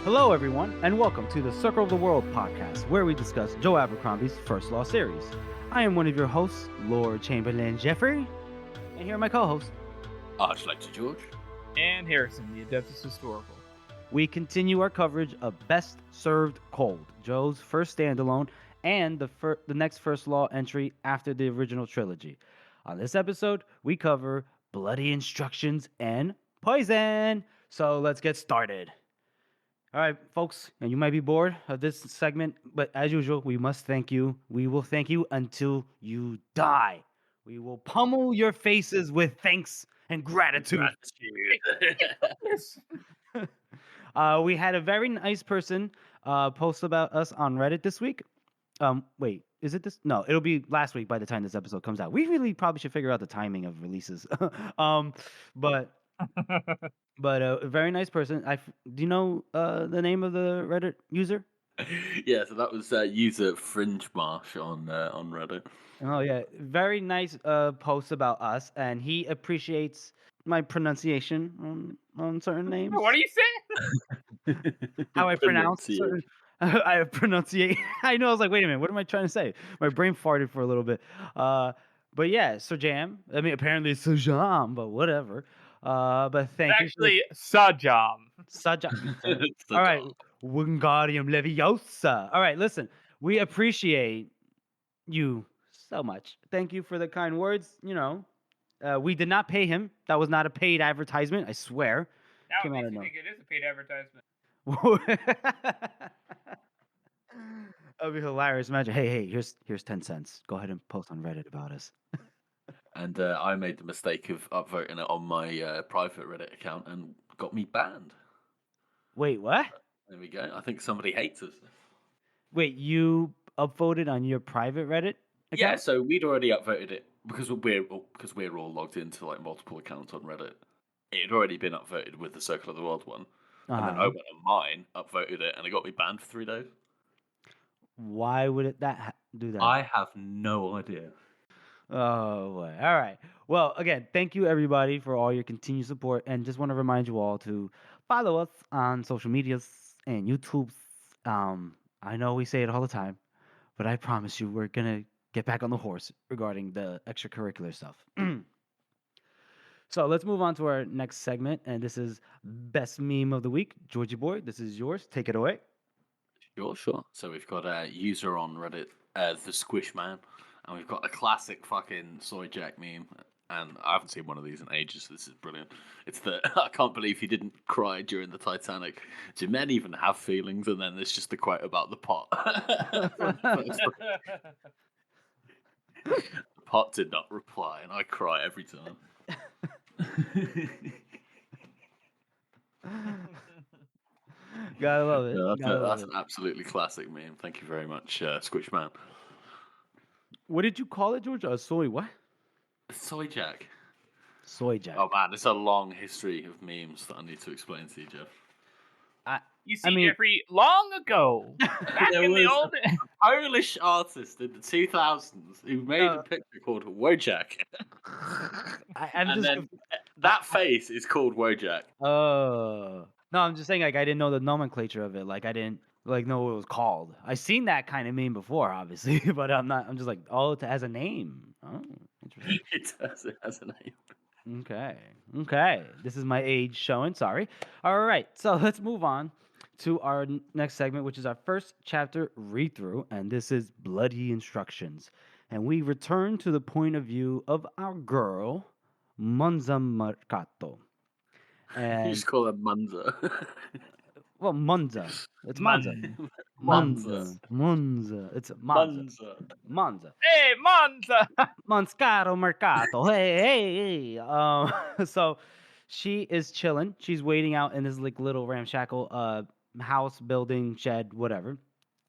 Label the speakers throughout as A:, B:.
A: Hello, everyone, and welcome to the Circle of the World podcast, where we discuss Joe Abercrombie's First Law series. I am one of your hosts, Lord Chamberlain Jeffrey, and here are my co-hosts,
B: Archlector George,
C: and Harrison, the Adeptus Historical.
A: We continue our coverage of Best Served Cold, Joe's first standalone, and the next First Law entry after the original trilogy. On this episode, we cover Bloody Instructions and Poison. So let's get started. All right, folks, and you might be bored of this segment, but as usual, we must thank you. We will thank you until you die. We will pummel your faces with thanks and gratitude. We had a very nice person post about us on Reddit this week. Wait, is it this? No, it'll be last week by the time this episode comes out. We really probably should figure out the timing of releases. But a very nice person. Do you know the name of the Reddit user?
B: Yeah, so that was user Fringe Marsh on Reddit.
A: Oh yeah, very nice post about us, and he appreciates my pronunciation on certain names.
C: What are you saying?
A: How I pronounce certain. I pronunciate. I know. I was like, wait a minute. What am I trying to say? My brain farted for a little bit. But yeah, Sir Jam. I mean, apparently it's Sir Jam, but whatever. But thank you.
C: Actually, Sajam.
A: Sajam. All right. Wingardium Leviosa. All right, listen. We appreciate you so much. Thank you for the kind words. You know, we did not pay him. That was not a paid advertisement. I swear.
C: Now it makes me think it is a paid advertisement.
A: That'd be hilarious. Imagine, hey, here's 10 cents. Go ahead and post on Reddit about us.
B: And I made the mistake of upvoting it on my private Reddit account and got me banned.
A: Wait, what?
B: There we go. I think somebody hates us.
A: Wait, you upvoted on your private Reddit account?
B: Yeah, so we'd already upvoted it because we're all logged into like multiple accounts on Reddit. It had already been upvoted with the Circle of the World one. And then I went on mine, upvoted it, and it got me banned for 3 days.
A: Why would it do that?
B: I have no idea.
A: Oh, boy. All right. Well, again, thank you, everybody, for all your continued support. And just want to remind you all to follow us on social medias and YouTube. I know we say it all the time, but I promise you we're going to get back on the horse regarding the extracurricular stuff. So let's move on to our next segment. And this is Best Meme of the Week. Georgie Boy, this is yours. Take it away.
B: Sure. So we've got a user on Reddit, the Squish Man. And we've got a classic fucking Soy Jack meme. And I haven't seen one of these in ages, so this is brilliant. It's I can't believe he didn't cry during the Titanic. Do men even have feelings? And then there's just the quote about the pot. The pot did not reply, and I cry every time.
A: Gotta love it.
B: Yeah, that's an absolutely classic meme. Thank you very much, Squish Man.
A: What did you call it, George? Soy what?
B: Soy Jack.
A: Soy Jack.
B: Oh man, it's a long history of memes that I need to explain to you, Jeff.
C: You see, Jeffrey, long ago, back in the old...
B: a Polish artist in the 2000s who made a picture called Wojak. That face is called Wojak.
A: Oh. No, I'm just saying, like, I didn't know the nomenclature of it. Like, I didn't, like, know what it was called. I've seen that kind of meme before, obviously, but I'm just like, oh, it has a name. Oh, interesting.
B: It has a name.
A: Okay. This is my age showing, sorry. All right, so let's move on to our next segment, which is our first chapter read-through, and this is Bloody Instructions. And we return to the point of view of our girl, Monza Mercato. And
B: you just call her Monza.
A: Well, Monza. It's Monza. Monza. It's Monza. Monza.
C: Hey, Monza!
A: Monscaro Mercato. Hey. So she is chilling. She's waiting out in this like little ramshackle house, building, shed, whatever.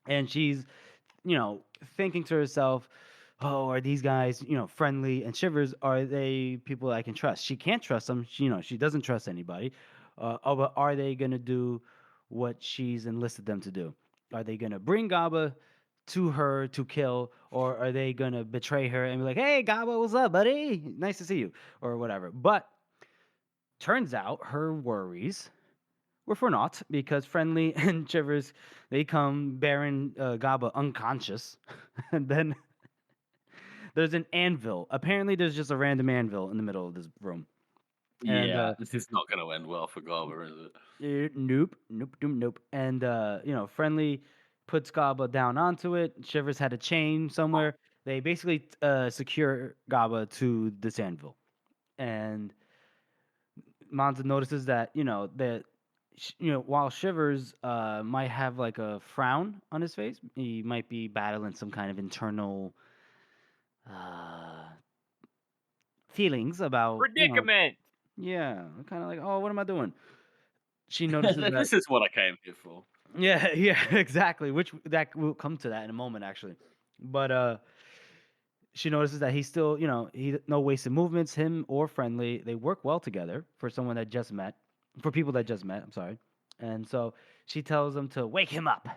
A: And she's, thinking to herself, oh, are these guys, friendly? And Shivers, are they people I can trust? She can't trust them. She doesn't trust anybody. But are they going to do what she's enlisted them to do? Are they going to bring Gaba to her to kill, or are they going to betray her and be like, hey, Gaba, what's up, buddy? Nice to see you, or whatever. But turns out her worries were for naught because Friendly and Shivers they come bearing Gaba unconscious, and then there's an anvil. Apparently, there's just a random anvil in the middle of this room, and
B: Yeah, this is not going to end well for Garber, is it?
A: nope, nope, nope, nope. And Friendly puts Gaba down onto it. Shivers had a chain somewhere. They basically secure Gaba to this anvil, and Monza notices that while Shivers might have like a frown on his face, he might be battling some kind of internal uh, feelings about
C: Predicament.
A: yeah, kind of like, oh, what am I doing? She notices that.
B: This is what I came here for.
A: Yeah, yeah, exactly. Which that will come to that in a moment, actually. But she notices that he's still, he no wasted movements. Him or Friendly, they work well together for someone that just met, for people that just met. I'm sorry, and so she tells him to wake him up.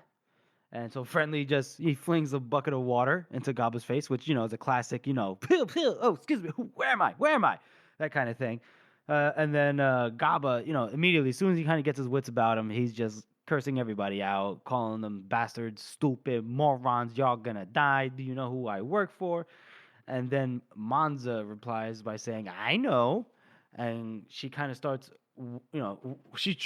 A: And so Friendly he flings a bucket of water into Gaba's face, which is a classic, pill, pill. Oh, excuse me, where am I? Where am I? That kind of thing. And then Gaba, immediately as soon as he kind of gets his wits about him, he's just cursing everybody out, calling them bastards, stupid morons. Y'all gonna die. Do you know who I work for? And then Monza replies by saying, "I know." And she kind of starts, she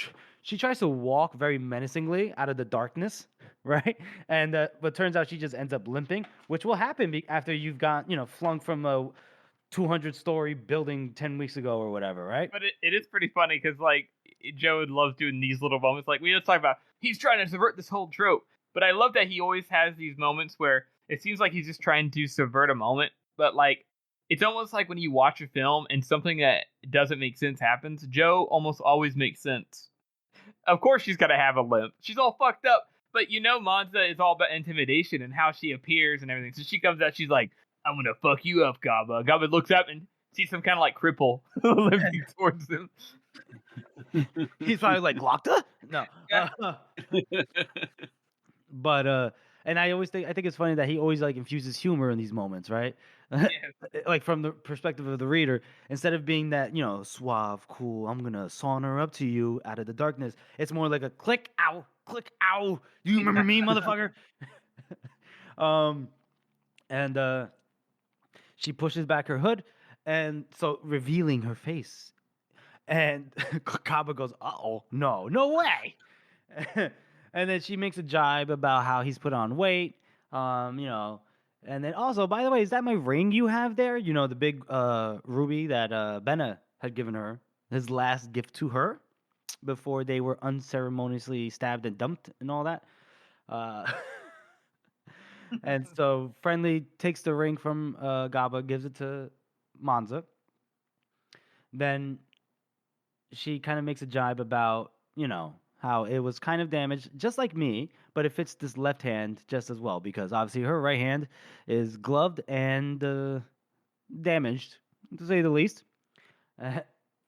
A: tries to walk very menacingly out of the darkness, right? And but turns out she just ends up limping, which will happen after you've got flung from a 200-story building 10 weeks ago or whatever, right?
C: But it is pretty funny because like Joe loves doing these little moments. Like we just talk about, he's trying to subvert this whole trope. But I love that he always has these moments where it seems like he's just trying to subvert a moment. But like it's almost like when you watch a film and something that doesn't make sense happens, Joe almost always makes sense. Of course she's gonna have a limp. She's all fucked up. But Monza is all about intimidation and how she appears and everything. So she comes out, she's like, I'm gonna fuck you up, Gaba. Gaba looks up and sees some kind of like cripple limping towards him.
A: He's probably like, Glocta? No. But and I think it's funny that he always like infuses humor in these moments, right?
C: Yeah.
A: Like from the perspective of the reader, instead of being that suave, cool, I'm gonna saunter up to you out of the darkness. It's more like a click, ow, click, ow. Do you remember me, motherfucker? And she pushes back her hood, and so revealing her face. And Kaba goes, "Uh-oh, no way!" And then she makes a jibe about how he's put on weight, And then also, by the way, is that my ring you have there? The big ruby that Benna had given her, his last gift to her, before they were unceremoniously stabbed and dumped and all that. And so Friendly takes the ring from Gaba, gives it to Monza. Then she kind of makes a jibe about, how it was kind of damaged, just like me, but it fits this left hand just as well, because obviously her right hand is gloved and damaged, to say the least.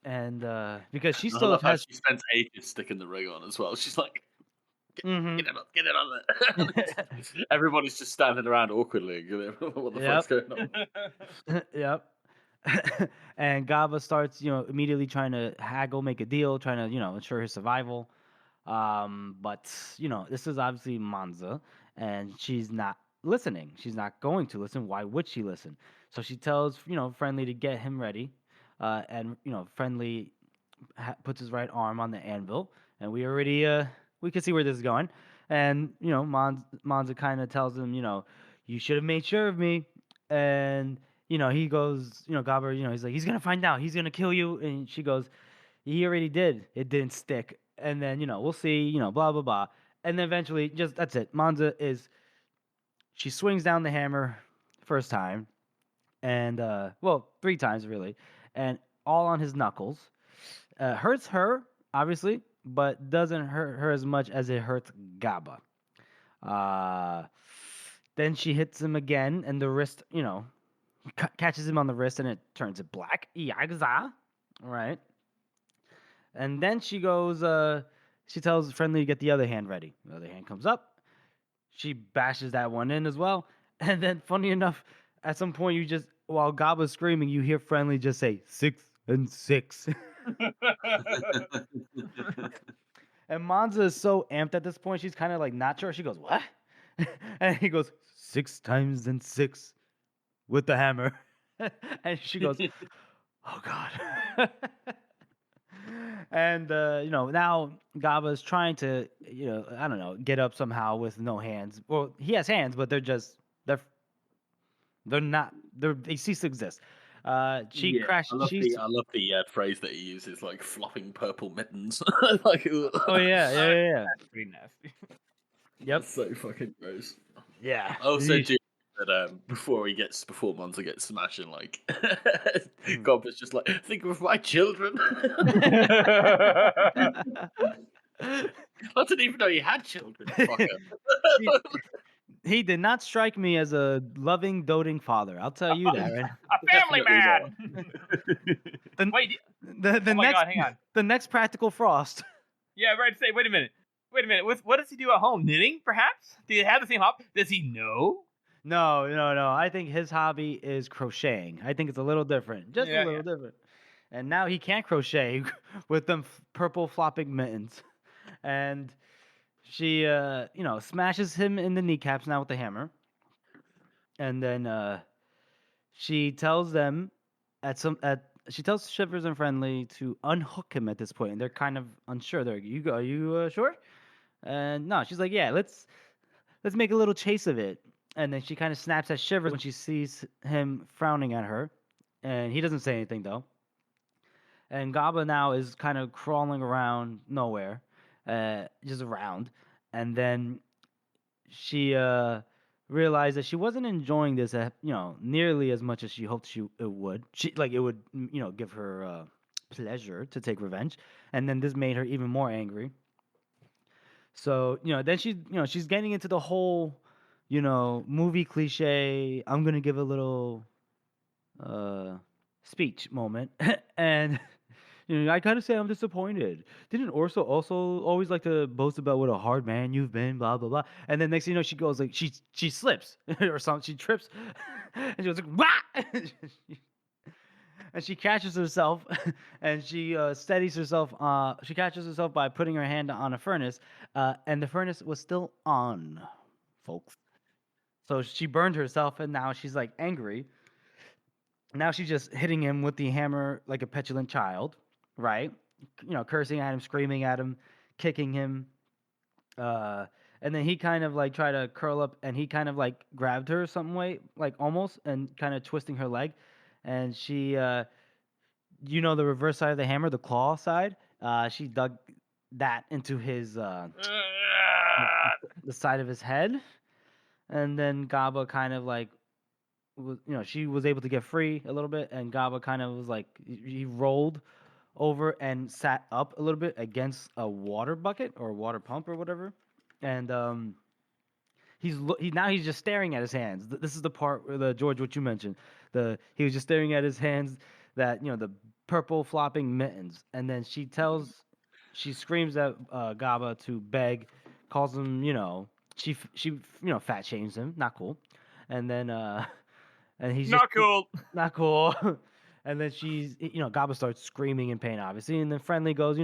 A: And because she still has...
B: She spends ages sticking the ring on as well. She's like, get it on there. Everybody's just standing around awkwardly. What the fuck's going on?
A: Yep. And Gaba starts, immediately trying to haggle, make a deal, trying to, ensure his survival. But this is obviously Monza, and she's not listening. She's not going to listen. Why would she listen? So she tells, Friendly to get him ready. And Friendly puts his right arm on the anvil, and we already we can see where this is going. And Monza kind of tells him, you should have made sure of me. And he goes, Gabber, he's like, he's gonna find out, he's gonna kill you. And she goes, he already did. It didn't stick. And then we'll see, blah blah blah. And then eventually, just that's it. She swings down the hammer first time, and well, 3 times really, and all on his knuckles. Hurts her obviously, but doesn't hurt her as much as it hurts Gaba. Then she hits him again, and the wrist, catches him on the wrist, and it turns it black. Yaza, right? And then she goes, she tells Friendly to get the other hand ready. The other hand comes up. She bashes that one in as well. And then, funny enough, at some point, while Gaba's screaming, you hear Friendly just say 6 and 6. And Monza is so amped at this point, she's kind of like not sure. She goes, "What?" And he goes, 6 times and 6 with the hammer. And she goes, "Oh God." And now Gaba's trying to, I don't know, get up somehow with no hands. Well, he has hands, but they're not they cease to exist. She
B: Yeah,
A: crashed.
B: I love the phrase that he uses, like flopping purple mittens. Like,
A: Oh yeah.
C: That's pretty nasty.
A: Yep.
B: that's so fucking gross.
A: Yeah.
B: I also
A: Yeesh.
B: do that before Monza gets smashing, like
A: Mhm.
B: God was just like, think of my children. I didn't even know you had children, fucker.
A: He he did not strike me as a loving, doting father. I'll tell you that, right?
C: A family
B: Definitely
C: man.
A: The,
C: Wait,
A: the
C: oh my
A: next
C: God, hang on.
A: the next practical Frost.
C: Yeah, right. Say, wait a minute. What does he do at home? Knitting, perhaps? Do they have the same hobby? Does he know?
A: No. I think his hobby is crocheting. I think it's a little different, just a
C: Yeah,
A: little different. And now he can't crochet with them purple flopping mittens. And she, smashes him in the kneecaps now with the hammer. And then she tells them she tells Shivers and Friendly to unhook him at this point, and they're kind of unsure. They're like, are you sure? And no, she's like, yeah, let's make a little chase of it. And then she kind of snaps at Shivers when she sees him frowning at her, and he doesn't say anything though. And Gaba now is kind of crawling around nowhere, just around, and then she realized that she wasn't enjoying this, nearly as much as she hoped it would. It would, give her pleasure to take revenge, and then this made her even more angry. So then she's getting into the whole, movie cliche. I'm gonna give a little speech moment, and I kind of say I'm disappointed. Didn't Orso also always like to boast about what a hard man you've been, blah blah blah? And then next thing you know, she goes like she slips or something, she trips, and she goes like wah, and she catches herself, and she steadies herself. She catches herself by putting her hand on a furnace, and the furnace was still on, folks. So she burned herself, and now she's like angry. Now she's just hitting him with the hammer like a petulant child, right? Cursing at him, screaming at him, kicking him. And then he kind of like tried to curl up, and he kind of like grabbed her some way, like almost, and kind of twisting her leg. And she, the reverse side of the hammer, the claw side, she dug that into his, the side of his head. And then Gaba kind of like she was able to get free a little bit, and Gaba kind of was like he rolled over and sat up a little bit against a water bucket or water pump or whatever, and he's just staring at his hands. This is the part where the George, what you mentioned, he was just staring at his hands, that the purple flopping mittens, and then she screams at Gaba to beg, calls him, she fat shames him, not cool, and then and he's
C: Not cool.
A: not cool. And then Gaba starts screaming in pain, obviously. And then Friendly goes,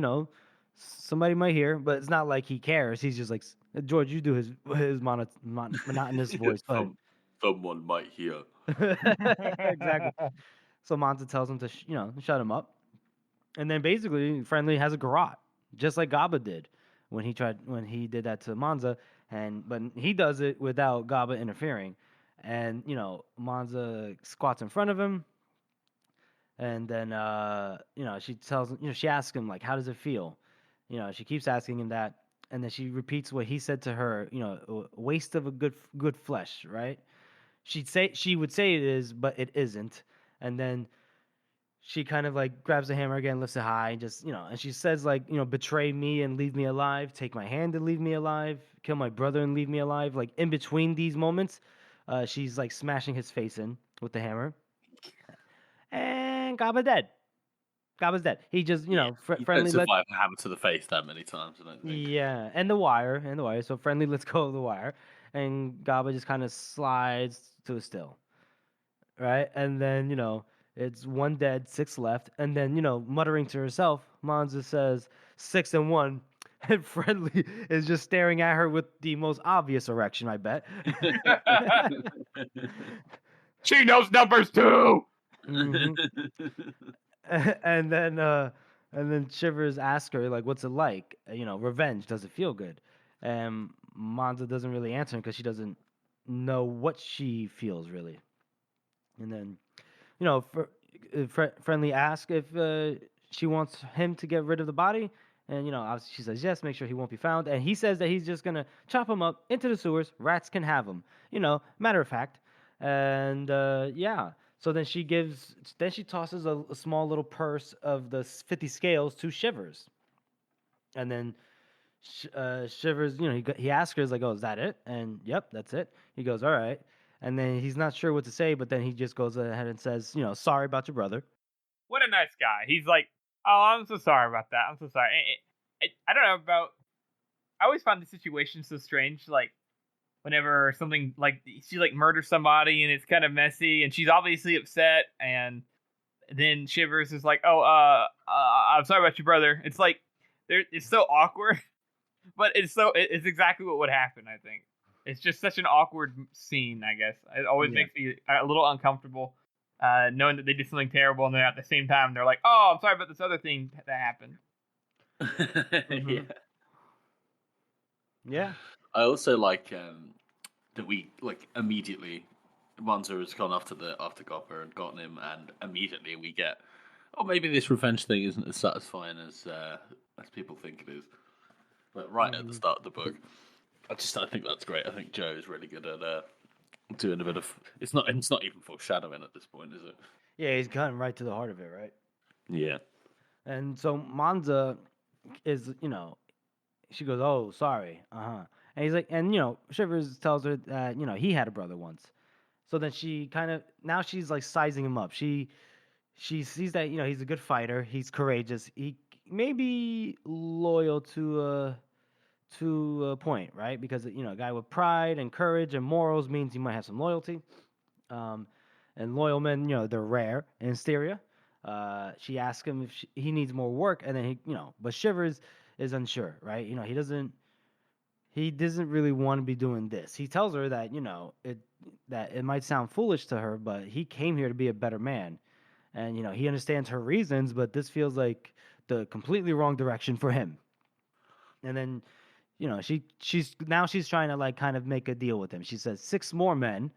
A: somebody might hear, but it's not like he cares. He's just like, George, you do his monotonous voice. Go ahead.
B: Someone might hear.
A: Exactly. So Monta tells him to, shut him up. And then basically, Friendly has a garrote, just like Gaba did when he did that to Monza. But he does it without Gaba interfering. And Monza squats in front of him, and then she asks him like, how does it feel? She keeps asking him that, and then she repeats what he said to her. A waste of a good flesh, right? She would say it is, but it isn't. And then she kind of like grabs the hammer again, lifts it high, and just and she says like, betray me and leave me alive, take my hand and leave me alive, kill my brother and leave me alive. Like in between these moments, she's like smashing his face in with the hammer, and Gaba's dead. He just
B: He
A: Friendly
B: don't survive a hammer to the face that many times, I don't think.
A: yeah, and the wire. So Friendly lets go of the wire, and Gaba just kind of slides to a still, right? And then it's 1 dead, 6 left, and then muttering to herself, Monza says 6 and 1, And Friendly is just staring at her with the most obvious erection, I bet.
C: She knows numbers too.
A: Mhm. and then Shivers asks her like, "What's it like? Revenge. Does it feel good?" And Monza doesn't really answer because she doesn't know what she feels really. And then, Friendly asks if she wants him to get rid of the body, and obviously she says yes, make sure he won't be found, and he says that he's just gonna chop him up into the sewers. Rats can have him. Matter of fact. And yeah. So then she tosses a small little purse of the 50 scales to Shivers, and then Shivers, he asks her, he's like, "Oh, is that it?" And yep, that's it. He goes, "All right." And then he's not sure what to say, but then he just goes ahead and says, "Sorry about your brother."
C: What a nice guy. He's like, "Oh, I'm so sorry about that. I'm so sorry." I don't know about. I always find the situation so strange. Like, whenever something like she like murders somebody and it's kind of messy, and she's obviously upset, and then Shivers is like, "Oh, I'm sorry about your brother." It's like it's so awkward, but it's exactly what would happen. I think it's just such an awkward scene. I guess it always
A: Yeah.
C: makes me a little uncomfortable, knowing that they did something terrible, and then at the same time they're like, "Oh, I'm sorry about this other thing that happened."
B: Yeah.
A: Yeah.
B: I also like that we like immediately Monzo has gone after Gopper and gotten him, and immediately we get, oh, maybe this revenge thing isn't as satisfying as people think it is. But right at the start of the book, I think that's great. I think Joe is really good at doing a bit of. It's not even foreshadowing at this point, is it?
A: Yeah, he's cutting right to the heart of it, right?
B: Yeah.
A: And so Monza is, she goes, "Oh, sorry." And he's like, and Shivers tells her that, he had a brother once. So then she kind of now she's like sizing him up. She sees that, he's a good fighter, he's courageous, he may be loyal to a point, right? Because a guy with pride and courage and morals means he might have some loyalty. Um, and loyal men, they're rare in Styria. She asks him if he needs more work, and then but Shivers is unsure, right? He doesn't really want to be doing this. He tells her that it might sound foolish to her, but he came here to be a better man, and he understands her reasons, but this feels like the completely wrong direction for him. And then she's trying to like kind of make a deal with him. She says 6 more men,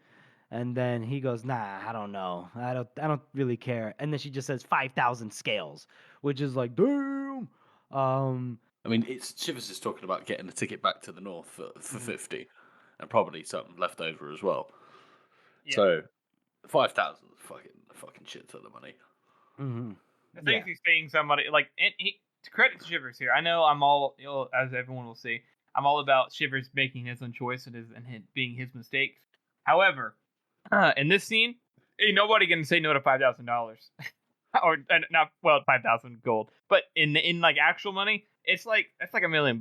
A: and then he goes, "Nah, I don't know. I don't really care." And then she just says 5,000 scales, which is like, damn.
B: I mean, it's Shivers is talking about getting a ticket back to the north for
A: Mhm.
B: 50, and probably something left over as well.
C: Yeah.
B: So 5,000 is fucking shit ton of money.
A: Mhm.
C: The
A: Yeah.
C: things he's saying somebody like, and to credit to Shivers here. I know I'm all, as everyone will see, I'm all about Shivers making his own choice and being his mistakes. However, in this scene, ain't nobody gonna say no to $5,000, or not 5,000 gold, but in like actual money, that's like $1 million.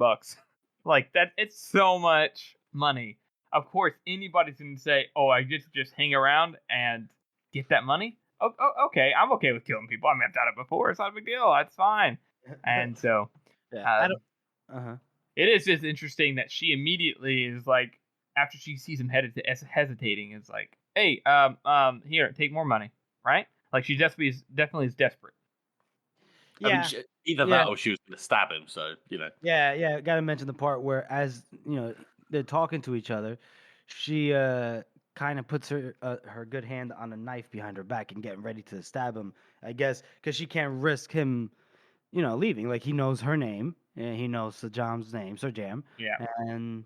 C: Like that, it's so much money. Of course, anybody's gonna say, "Oh, I just hang around and get that money." Okay, I'm okay with killing people. I mean, I've done it before. It's not a big deal. That's fine. And so,
A: Yeah. I
C: um,
A: don't. Uh-huh.
C: it is just interesting that she immediately is like, after she sees him hesitating, is like, "Hey, here, take more money," right? Like she definitely is desperate.
B: I mean,
A: Yeah.
B: either
A: Yeah.
B: that or she was going to stab him. So
A: Yeah, yeah. Got to mention the part where, as they're talking to each other, she kind of puts her good hand on a knife behind her back and getting ready to stab him. I guess because she can't risk him, leaving. Like he knows her name and he knows Sir Jam's name, Sir Jam,
C: Yeah.
A: and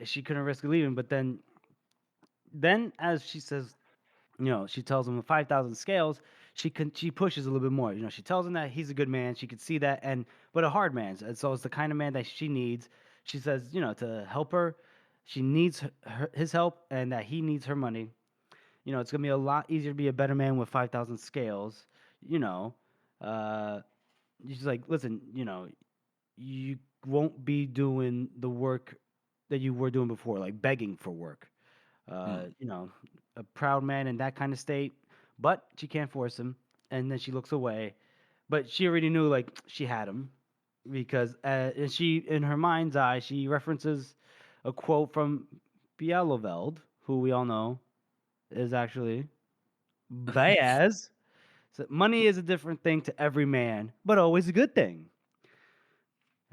A: she couldn't risk leaving. But then as she says, she tells him 5,000 scales. She pushes a little bit more. She tells him that he's a good man. She could see that, but a hard man. And so it's the kind of man that she needs. She says, to help her, she needs his help, and that he needs her money. It's gonna be a lot easier to be a better man with 5,000 scales. Uh, she's like, listen, you won't be doing the work that you were doing before, like begging for work.
B: hmm.
A: A proud man in that kind of state, but she can't force him. And then she looks away, but she already knew like she had him. because and she, in her mind's eye, she references a quote from Bielefeld, who we all know is actually Baez. So money is a different thing to every man, but always a good thing.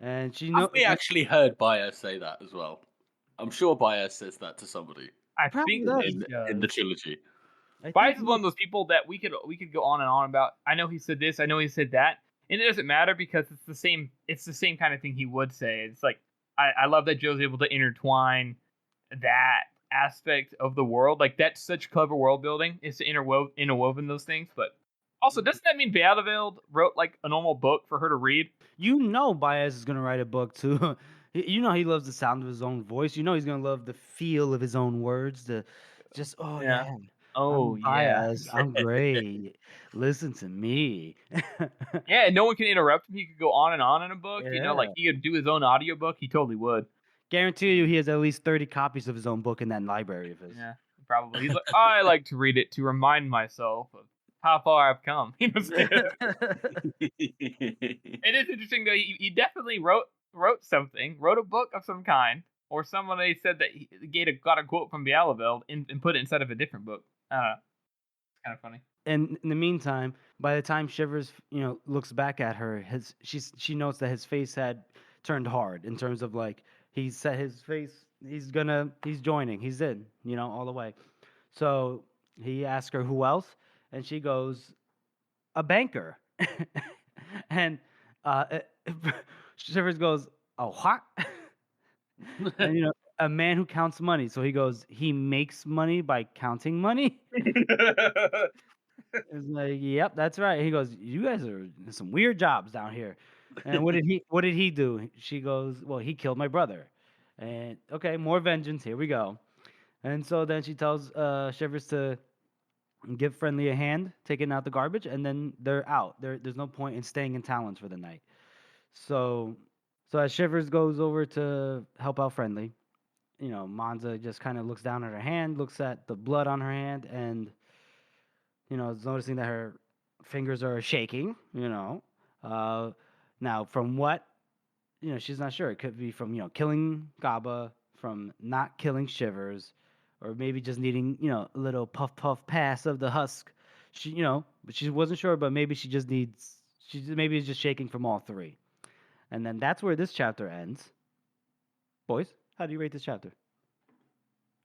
A: And she
B: Have
A: know
B: we actually heard Baez say that as well? I'm sure Baez says that to somebody
C: I
A: probably
C: think
A: does.
C: he
B: in the
C: does.
B: trilogy.
A: I
C: Bias
A: think
C: is one of those people that we could go on and on about. I know he said this. I know he said that, and it doesn't matter because it's the same. It's the same kind of thing he would say. It's like I love that Joe's able to intertwine that aspect of the world. Like that's such clever world building is to interwoven those things. But also, doesn't that mean Beateveld wrote like a normal book for her to read?
A: you know Baez is gonna write a book too. You know he loves the sound of his own voice. You know he's gonna love the feel of his own words. The just oh
C: Yeah.
A: yeah,
C: Oh
A: I'm
C: yeah.
A: Baez. I'm great. Listen to me.
C: Yeah, and no one can interrupt him. He could go on and on in a book. You know,
A: Yeah.
C: like he could do his own audiobook. He totally would.
A: Guarantee you he has at least 30 copies of his own book in that library of his.
C: Yeah, probably. He's like, I like to read it to remind myself of how far I've come. You know what I'm saying? It is interesting though. He definitely wrote something, wrote a book of some kind, or somebody said that he got a quote from Bialeveld and put it inside of a different book. I don't know. It's kind of funny.
A: And in the meantime, by the time Shivers, looks back at her, she notes that his face had turned hard in terms of like he set his face. He's joining. He's in. All the way. So he asks her who else, and she goes, a banker. And Shivers goes, a what? And a man who counts money. So he goes, he makes money by counting money. It's like, yep, that's right. He goes, you guys are in some weird jobs down here. And what did he do? She goes, well, he killed my brother. And okay, more vengeance. Here we go. And so then she tells Shivers to give Friendly a hand, taking out the garbage, and then they're out. There's no point in staying in Talons for the night. So as Shivers goes over to help out Friendly, Monza just kind of looks down at her hand, looks at the blood on her hand, and is noticing that her fingers are shaking. Now from what she's not sure. It could be from killing Gaba, from not killing Shivers, or maybe just needing a little puff pass of the husk. But she wasn't sure. But maybe she just needs. Maybe is just shaking from all three. And then that's where this chapter ends. Boys, how do you rate this chapter?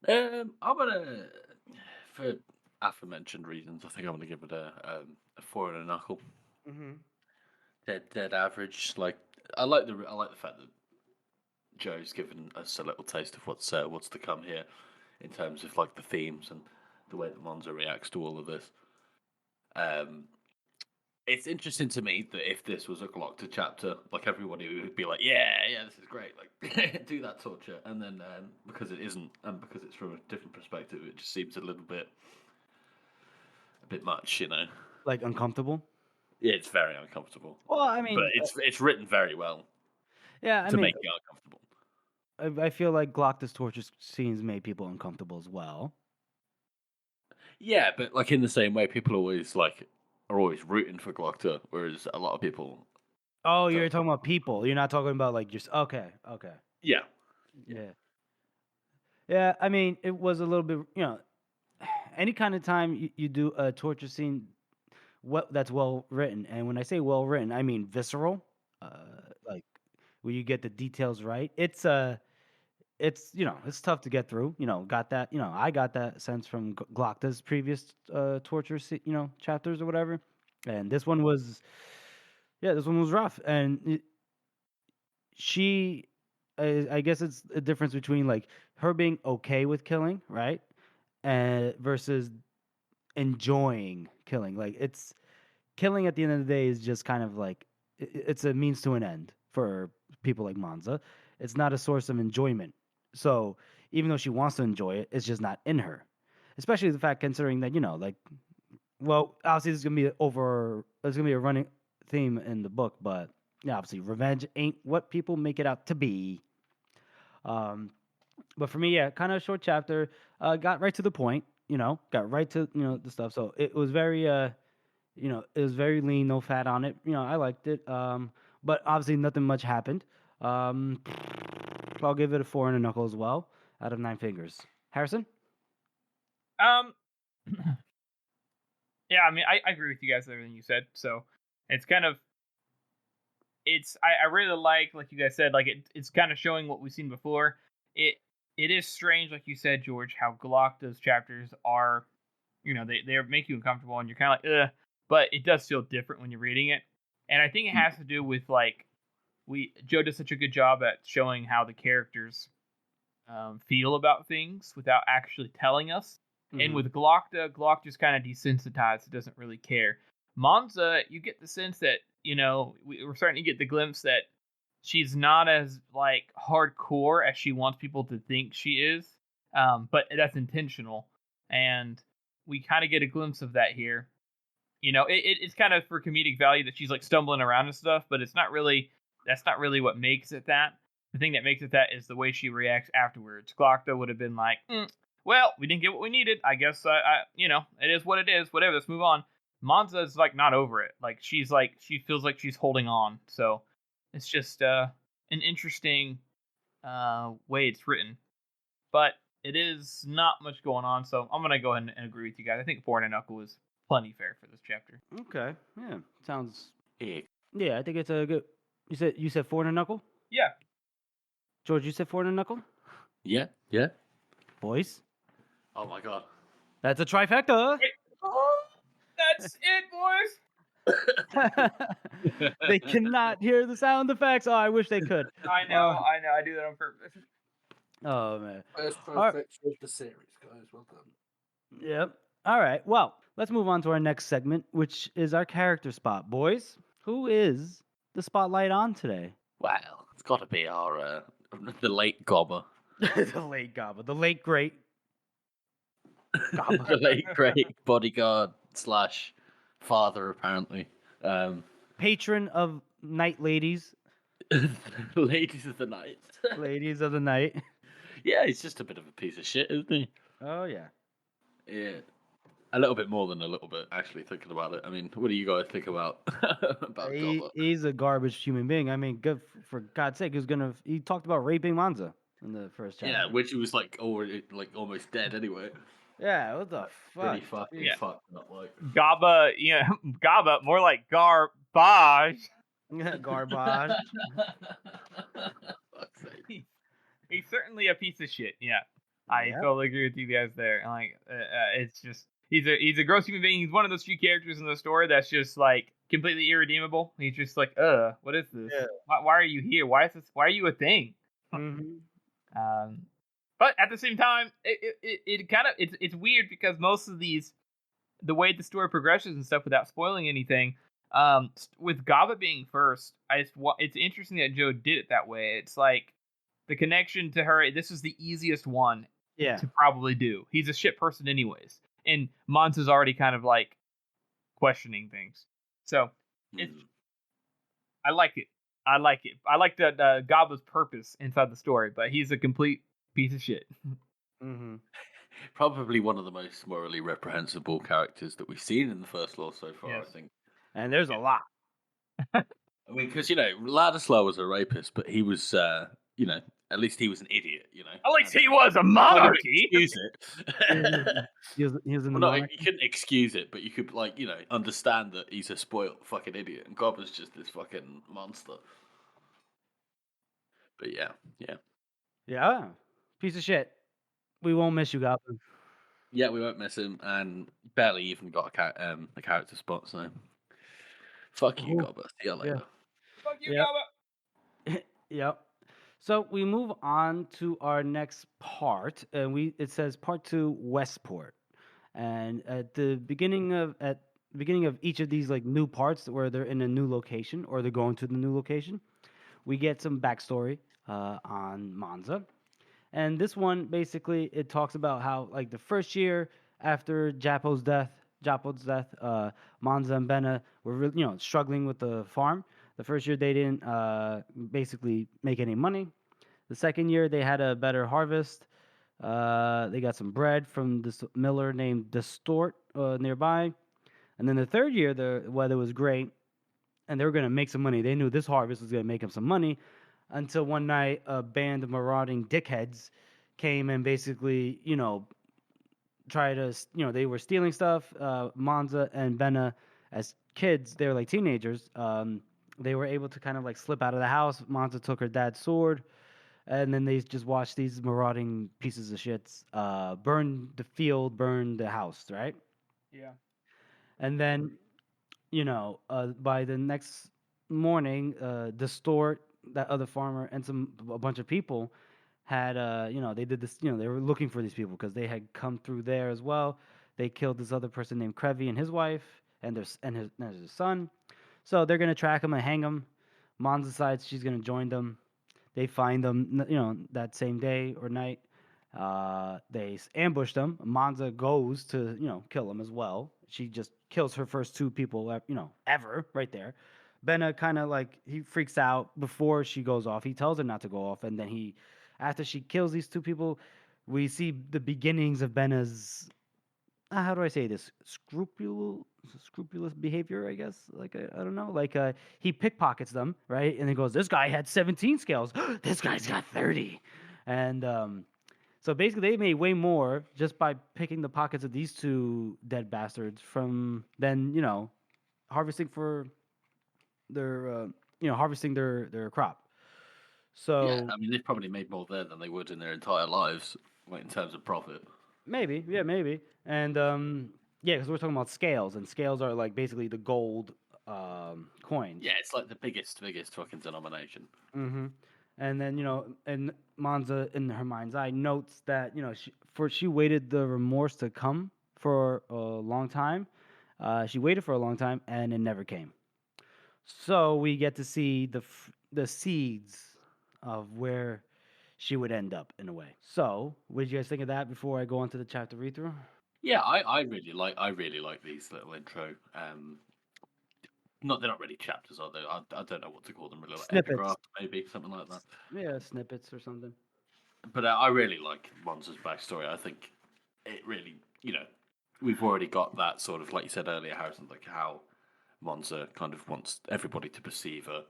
B: I'm gonna, for aforementioned reasons, I think I'm gonna give it a 4 and a knuckle.
A: Mm-hmm.
B: Dead average. Like I like the fact that Joe's given us a little taste of what's to come here, in terms of like the themes and the way that Monza reacts to all of this. It's interesting to me that if this was a Glockter chapter, like everybody would be like, yeah, this is great, like do that torture, and then because it isn't, and because it's from a different perspective, it just seems a bit much,
A: Like uncomfortable.
B: Yeah, it's very uncomfortable.
A: Well, I mean,
B: but it's written very well
A: yeah,
B: to make you uncomfortable.
A: I feel like Glockter's torture scenes made people uncomfortable as well.
B: Yeah, but like in the same way, people are always rooting for Glockter, whereas a lot of people.
A: Oh, you're talking about people. You're not talking about like just okay.
B: Yeah.
A: Yeah. I mean, it was a little bit. Any kind of time you do a torture scene, that's well written, and when I say well written, I mean visceral. Like where you get the details right. It's tough to get through. Got that. I got that sense from Glockta's previous torture chapters or whatever, and this one was rough. And I guess it's a difference between like her being okay with killing, right, and versus enjoying killing. Like it's killing at the end of the day is just kind of like it's a means to an end for people like Monza. It's not a source of enjoyment. So even though she wants to enjoy it, it's just not in her. Especially the fact considering that obviously there's gonna be a running theme in the book, but yeah, obviously revenge ain't what people make it out to be. But for me, yeah, kind of a short chapter. Got right to the point. Got right to the stuff. So it was very it was very lean, no fat on it. I liked it. but obviously nothing much happened. Um, I'll give it a 4 and a knuckle as well out of 9 fingers. Harrison?
C: Um, yeah, I mean, I agree with you guys with everything you said. So it's kind of I really like you guys said, like it's kind of showing what we've seen before. It is strange, like you said, George, how Galacta's chapters are, they make you uncomfortable and you're kind of like, ugh, but it does feel different when you're reading it. And I think it has to do with like Joe does such a good job at showing how the characters feel about things without actually telling us. And with Glock just kind of desensitized, doesn't really care. Monza, you get the sense that, we're starting to get the glimpse that she's not as like hardcore as she wants people to think she is. But that's intentional. And we kind of get a glimpse of that here. It's kind of for comedic value that she's like stumbling around and stuff, but that's not really what makes it that. The thing that makes it that is the way she reacts afterwards. Glockta would have been like, well, we didn't get what we needed. I guess, it is what it is. Whatever, let's move on. Monza's like not over it. Like she feels like she's holding on. So it's just an interesting way it's written. But it is not much going on. So I'm going to go ahead and agree with you guys. I think 4 and a knuckle is plenty fair for this chapter.
A: Okay. Yeah. Sounds.
B: Yeah.
A: Yeah, I think it's a good. You said 4 and a knuckle?
C: Yeah.
A: George, you said 4 and a knuckle?
B: Yeah.
A: Boys?
B: Oh my god.
A: That's a trifecta.
C: Wait. Oh, that's it, boys.
A: They cannot hear the sound effects. Oh, I wish they could.
C: I know. I do that on purpose.
A: Oh, man.
D: First trifecta of the series, guys. Well done.
A: Yep. All right. Well, let's move on to our next segment, which is our character spot. Boys, who is the spotlight on today?
B: Well, it's got to be our the late Gobber.
A: The late Gobber. The late great Gobber.
B: The late great bodyguard / father, apparently.
A: Patron of night ladies.
B: Ladies of the night.
A: Ladies of the night.
B: Yeah, he's just a bit of a piece of shit, isn't he?
A: Oh, yeah.
B: Yeah. A little bit more than a little bit, actually, thinking about it. I mean, what do you guys think about Gobber?
A: He's a garbage human being. I mean, good for God's sake, he talked about raping Monza in the first chapter.
B: Yeah, which was like already like almost dead anyway.
A: Yeah, what the fuck?
B: Pretty fucking fucked up, like.
C: Gaba, more like garbage.
A: Garbage.
B: Fuck's sake.
C: He's certainly a piece of shit. Yeah, I totally agree with you guys there. Like, it's just he's a gross human being. He's one of those few characters in the story that's just like completely irredeemable. He's just like, what is this?
A: Yeah.
C: Why are you here? Why is this? Why are you a thing?
A: Mm-hmm.
C: But at the same time, it's weird because most of these, the way the story progresses and stuff, without spoiling anything, with Gaba being first, it's interesting that Joe did it that way. It's like the connection to her. This is the easiest one to probably do. He's a shit person anyways, and Mons is already kind of like questioning things. So I like it. I like the Gaba's purpose inside the story, but he's a complete piece of shit.
A: Mm-hmm.
B: Probably one of the most morally reprehensible characters that we've seen in the first law so far,
C: Yes.
B: I think.
A: And there's a lot.
B: I mean, because, Ladislaw was a rapist, but he was, at least he was an idiot,
C: At least he was a monarchy.
B: Excuse it.
A: He was in the
B: Well, no,
A: monarchy.
B: you couldn't excuse it, but you could, understand that he's a spoiled fucking idiot, and Gobber's just this fucking monster. But yeah.
A: Yeah. Piece of shit. We won't miss you, Goblin.
B: Yeah, we won't miss him, and barely even got a character spot, so fuck you, Gobber. See you later.
C: Fuck you,
A: Yep.
C: Gaba.
A: Yep. So we move on to our next part, and it says part 2, Westport. And at the beginning of each of these like new parts where they're in a new location or they're going to the new location, we get some backstory on Monza. And this one basically it talks about how like the first year after Japo's death, Monza and Benna were struggling with the farm. The first year they didn't basically make any money. The second year they had a better harvest. They got some bread from this miller named Distort nearby. And then the third year the weather was great. and they were gonna make some money. They knew this harvest was gonna make them some money, until one night a band of marauding dickheads came and basically, try to, they were stealing stuff. Monza and Benna, as kids, they were like teenagers. They were able to kind of like slip out of the house. Monza took her dad's sword, and then they just watched these marauding pieces of shits burn the field, burn the house, right?
C: Yeah.
A: And then, by the next morning, the store, that other farmer, and a bunch of people had they did this, they were looking for these people because they had come through there as well. They killed this other person named Krevy and his wife and his son. So they're gonna track him and hang him. Mons decides she's gonna join them. They find them, that same day or night. They ambush them. Monza goes to, kill them as well. She just kills her first two people, ever, right there. Benna kind of like, he freaks out before she goes off. He tells her not to go off, and then after she kills these two people, we see the beginnings of Benna's, how do I say this, scrupulous behavior, I guess. Like, I don't know. Like, he pickpockets them, right? And he goes, "This guy had 17 scales. This guy's got 30." And so basically, they made way more just by picking the pockets of these two dead bastards than harvesting for harvesting their crop. So
B: Yeah, I mean, they've probably made more there than they would in their entire lives, like, in terms of profit.
A: maybe, yeah, maybe. And yeah, because we're talking about scales, and scales are like basically the gold coins.
B: Yeah, it's like the biggest fucking denomination.
A: Mm-hmm. And then and Monza, in her mind's eye, notes that she waited the remorse to come for a long time. She waited for a long time, and it never came. So we get to see the seeds of where she would end up, in a way. So, what did you guys think of that before I go on to the chapter read through?
B: Yeah, I really like these little intro. They're not really chapters, are they? I don't know what to call them. Really, like
A: Snippets.
B: epigraph, maybe something like that.
A: Yeah, snippets or something.
B: But I really like Monza's backstory. I think it really, we've already got that sort of, like you said earlier, Harrison, like how Monza kind of wants everybody to perceive her,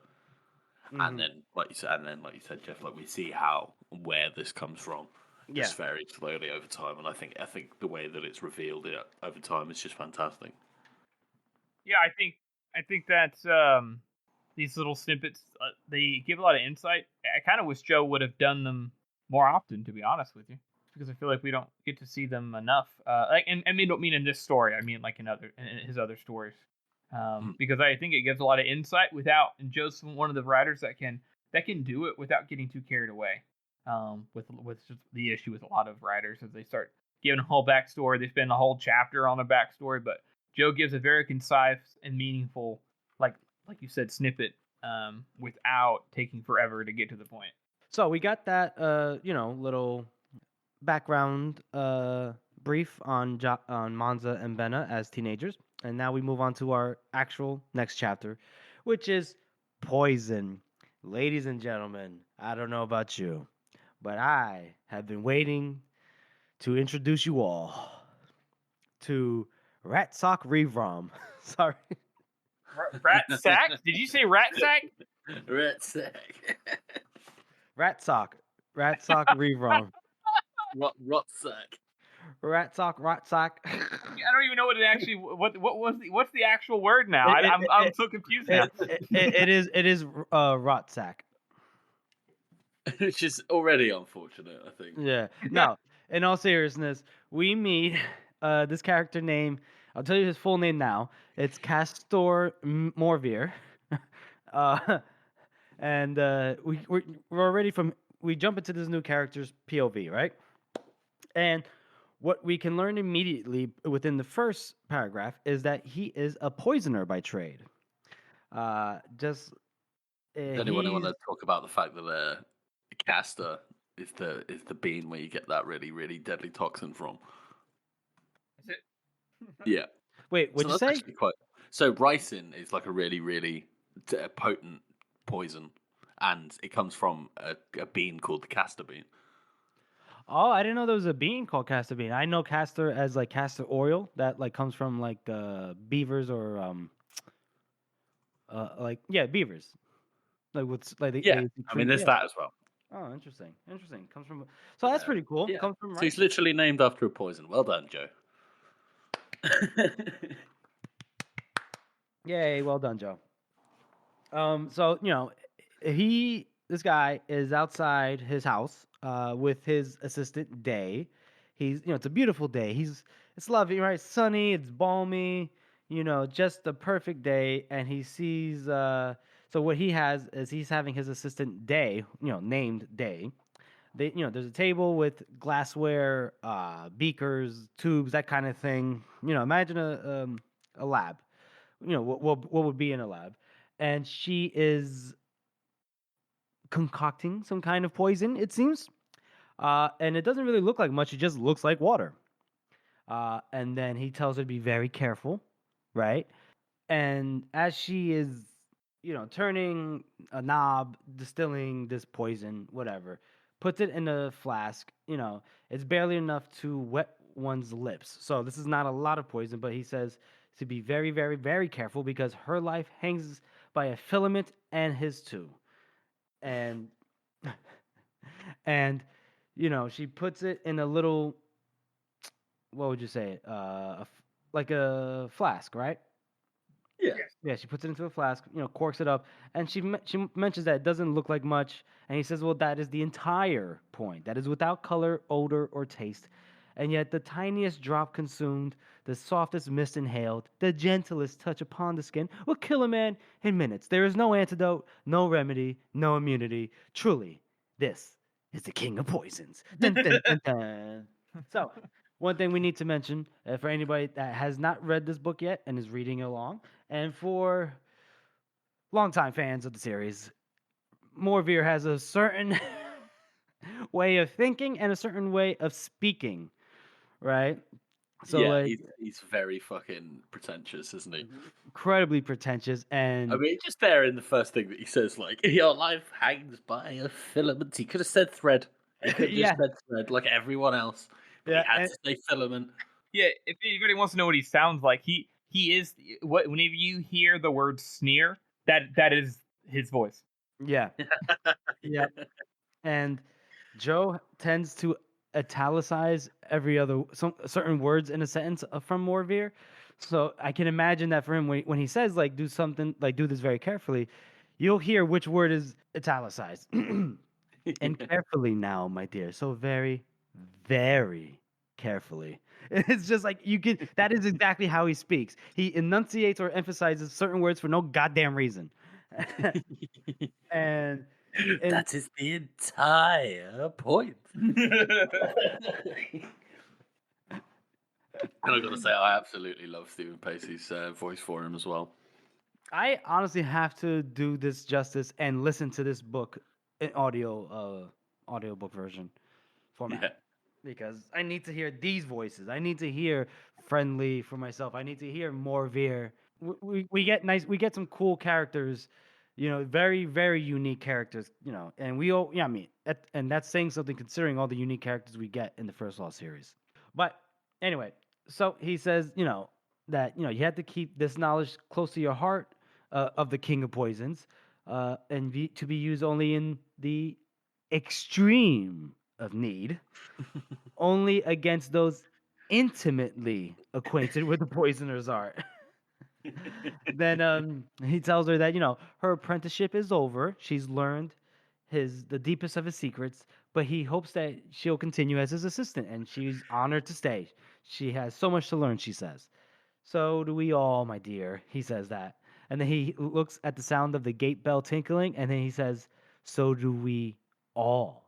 B: and then like you said, Jeff, like we see where this comes from.
A: Yeah.
B: Just very slowly over time, and I think the way that it's revealed over time is just fantastic.
C: Yeah, I think that's these little snippets. They give a lot of insight. I kind of wish Joe would have done them more often, to be honest with you, because I feel like we don't get to see them enough. And I don't mean in this story. I mean like in his other stories. Because I think it gives a lot of insight and Joe's one of the writers that can do it without getting too carried away. With just the issue with a lot of writers as they start giving a whole backstory, they spend a whole chapter on a backstory, but Joe gives a very concise and meaningful, like you said, snippet, without taking forever to get to the point.
A: So we got that little background brief on Monza and Benna as teenagers, and now we move on to our actual next chapter, which is poison. Ladies and gentlemen, I don't know about you, but I have been waiting to introduce you all to Rat Sock Revrom. Sorry.
C: Rat sack? Did you say rat sack?
B: Rat sack.
A: Rat Sock Revrom.
B: Rot sack.
A: Rat Sock.
C: I don't even know what it actually. What's the actual word now? I'm so confused now.
A: It is rot sack.
B: Which is already unfortunate, I think.
A: Yeah. No. In all seriousness, we meet this character named. I'll tell you his full name now. It's Castor Morvier. And we're already we jump into this new character's POV, right? And what we can learn immediately within the first paragraph is that he is a poisoner by trade. Does
B: anyone want to talk about the fact that castor is the bean where you get that really, really deadly toxin from?
C: Is it?
B: Yeah.
A: Wait, what'd you say?
B: So ricin is like a really, really potent poison, and it comes from a bean called the castor bean.
A: Oh, I didn't know there was a bean called castor bean. I know castor as like castor oil that like comes from like beavers or beavers. Like what's like
B: Yeah,
A: they
B: I mean,
A: create.
B: there's that as well.
A: Oh, interesting. Interesting. Comes from so that's pretty cool.
B: Yeah.
A: Comes from
B: So he's literally named after a poison. Well done, Joe.
A: Yay, well done, Joe. So this guy is outside his house with his assistant Day. It's a beautiful day. It's lovely, right? Sunny, it's balmy, just the perfect day. And he sees so what he has is he's having his assistant Day, named Day. There's a table with glassware, beakers, tubes, that kind of thing. Imagine a lab. What would be in a lab, and she is concocting some kind of poison. It seems, and it doesn't really look like much. It just looks like water. And then he tells her to be very careful, right? And as she is, turning a knob, distilling this poison, whatever, puts it in a flask, it's barely enough to wet one's lips. So this is not a lot of poison, but he says to be very, very, very careful because her life hangs by a filament and his too. And and she puts it in a little, what would you say, like a flask, right?
B: Yeah.
A: Yeah, she puts it into a flask, corks it up, and she mentions that it doesn't look like much, and he says, "Well, that is the entire point. That is without color, odor, or taste, and yet the tiniest drop consumed, the softest mist inhaled, the gentlest touch upon the skin will kill a man in minutes. There is no antidote, no remedy, no immunity. Truly, this is the king of poisons." Dun, dun, dun, dun. So, one thing we need to mention for anybody that has not read this book yet and is reading along, and for longtime fans of the series, Morveer has a certain way of thinking and a certain way of speaking, right? So,
B: yeah,
A: like,
B: he's very fucking pretentious, isn't he?
A: incredibly pretentious, and
B: I mean, just there in the first thing that he says, like, your life hangs by a filament. He could have said thread. He could have
A: Yeah.
B: just said thread like everyone else. But
A: Yeah,
B: he had
A: and-
B: to say filament.
C: Yeah, if anybody wants to know what he sounds like, he is what whenever you hear the word sneer, that is his voice.
A: yeah, yeah. And Joe tends to italicize some certain words in a sentence from Morveer. So I can imagine that for him when he says like do something like do this very carefully, you'll hear which word is italicized. And carefully now, my dear. So very, very carefully. It's just like that is exactly how he speaks. He enunciates or emphasizes certain words for no goddamn reason. and
B: That is the entire point. And I've got to say, I absolutely love Stephen Pacey's voice for him as well.
A: I honestly have to do this justice and listen to this book in audiobook version format.
B: Yeah.
A: Because I need to hear these voices. I need to hear Friendly for myself. I need to hear Morveer. We get some cool characters, very, very unique characters, and and that's saying something considering all the unique characters we get in the First Law series. But anyway, so he says, that, you have to keep this knowledge close to your heart of the King of Poisons, to be used only in the extreme of need, only against those intimately acquainted with the poisoner's art. Then he tells her that her apprenticeship is over. She's learned the deepest of his secrets, but he hopes that she'll continue as his assistant, and she's honored to stay. She has so much to learn, she says. So do we all, my dear. He says that, and then he looks at the sound of the gate bell tinkling, and then he says, "So do we all."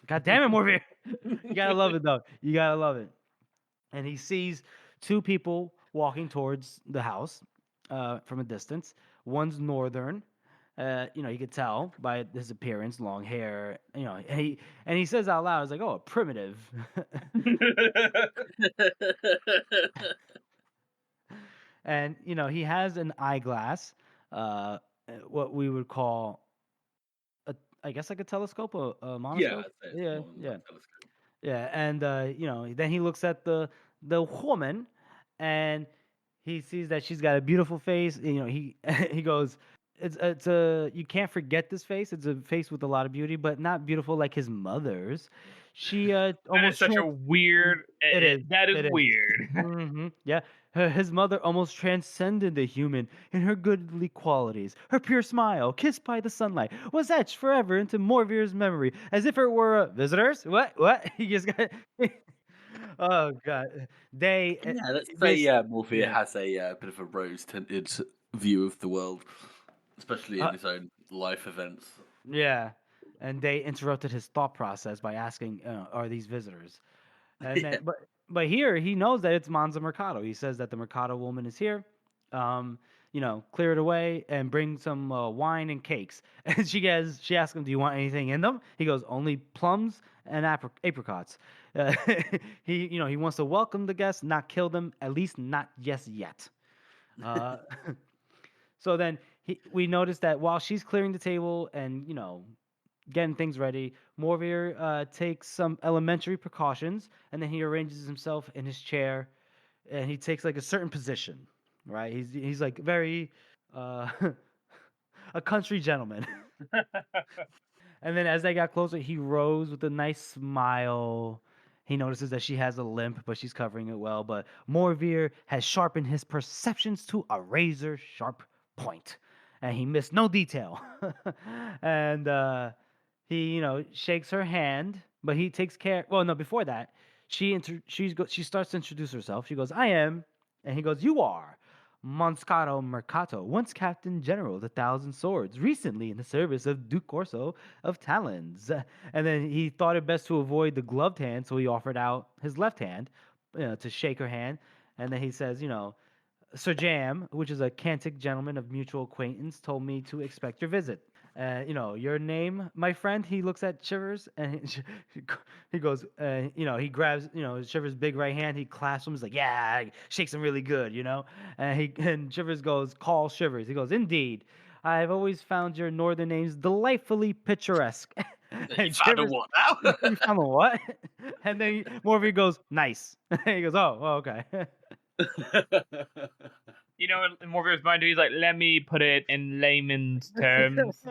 A: God damn it, Morveer! You gotta love it though. You gotta love it. And he sees two people walking towards the house from a distance. One's northern. You could tell by his appearance, long hair. And he says out loud, "It's like, oh, a primitive." And he has an eyeglass, what we would call, I guess, like a telescope, a monoscope.
B: I'd say it's more than a telescope.
A: Yeah, and then he looks at the woman, and he sees that she's got a beautiful face. You know, he he goes, it's a you can't forget this face. It's a face with a lot of beauty, but not beautiful like his mother's. She
C: That is
A: almost
C: such a weird.
A: it is
C: That is
A: it is.
C: weird.
A: Yeah, his mother almost transcended the human in her goodly qualities. Her pure smile, kissed by the sunlight, was etched forever into Morvir's memory, as if it were visitors. What? He just got. Oh God, they
B: Yeah, let's
A: this
B: say Morpheus
A: yeah.
B: has a bit of a rose-tinted view of the world, especially in
A: Uh,
B: his own life events.
A: Yeah, and they interrupted his thought process by asking, "Are these visitors?" And
B: Yeah.
A: then, but here he knows that it's Monza Mercado. He says that the Mercado woman is here. Um, clear it away and bring some wine and cakes. And she asks him, "Do you want anything in them?" He goes, "Only plums and apricots." Uh, he wants to welcome the guests, not kill them, at least not just yet. Uh, so then we notice that while she's clearing the table and getting things ready, Morvir takes some elementary precautions, and then he arranges himself in his chair, and he takes like a certain position, right? He's like very uh, a country gentleman. And then as they got closer, he rose with a nice smile. He notices that she has a limp, but she's covering it well. But Morvir has sharpened his perceptions to a razor sharp point, and he missed no detail. And he, shakes her hand, but he takes care. Well, no, before that, she starts to introduce herself. She goes, "I am," and he goes, "You are." Monscato Mercato, once Captain General of the Thousand Swords, recently in the service of Duke Corso of Talons. And then he thought it best to avoid the gloved hand, so he offered out his left hand to shake her hand. And then he says, Sir Jam, which is a Cantic gentleman of mutual acquaintance, told me to expect your visit. Your name, my friend. He looks at Shivers and he goes, he grabs, Shivers' big right hand. He clasps him. He's like, yeah, shakes him really good, And Shivers goes, call Shivers. He goes, indeed, I've always found your northern names delightfully picturesque.
B: You found a what now?
A: You found a what? And then Morphe goes, nice. He goes, oh, okay.
C: In Morpheus' mind, he's like, let me put it in layman's terms.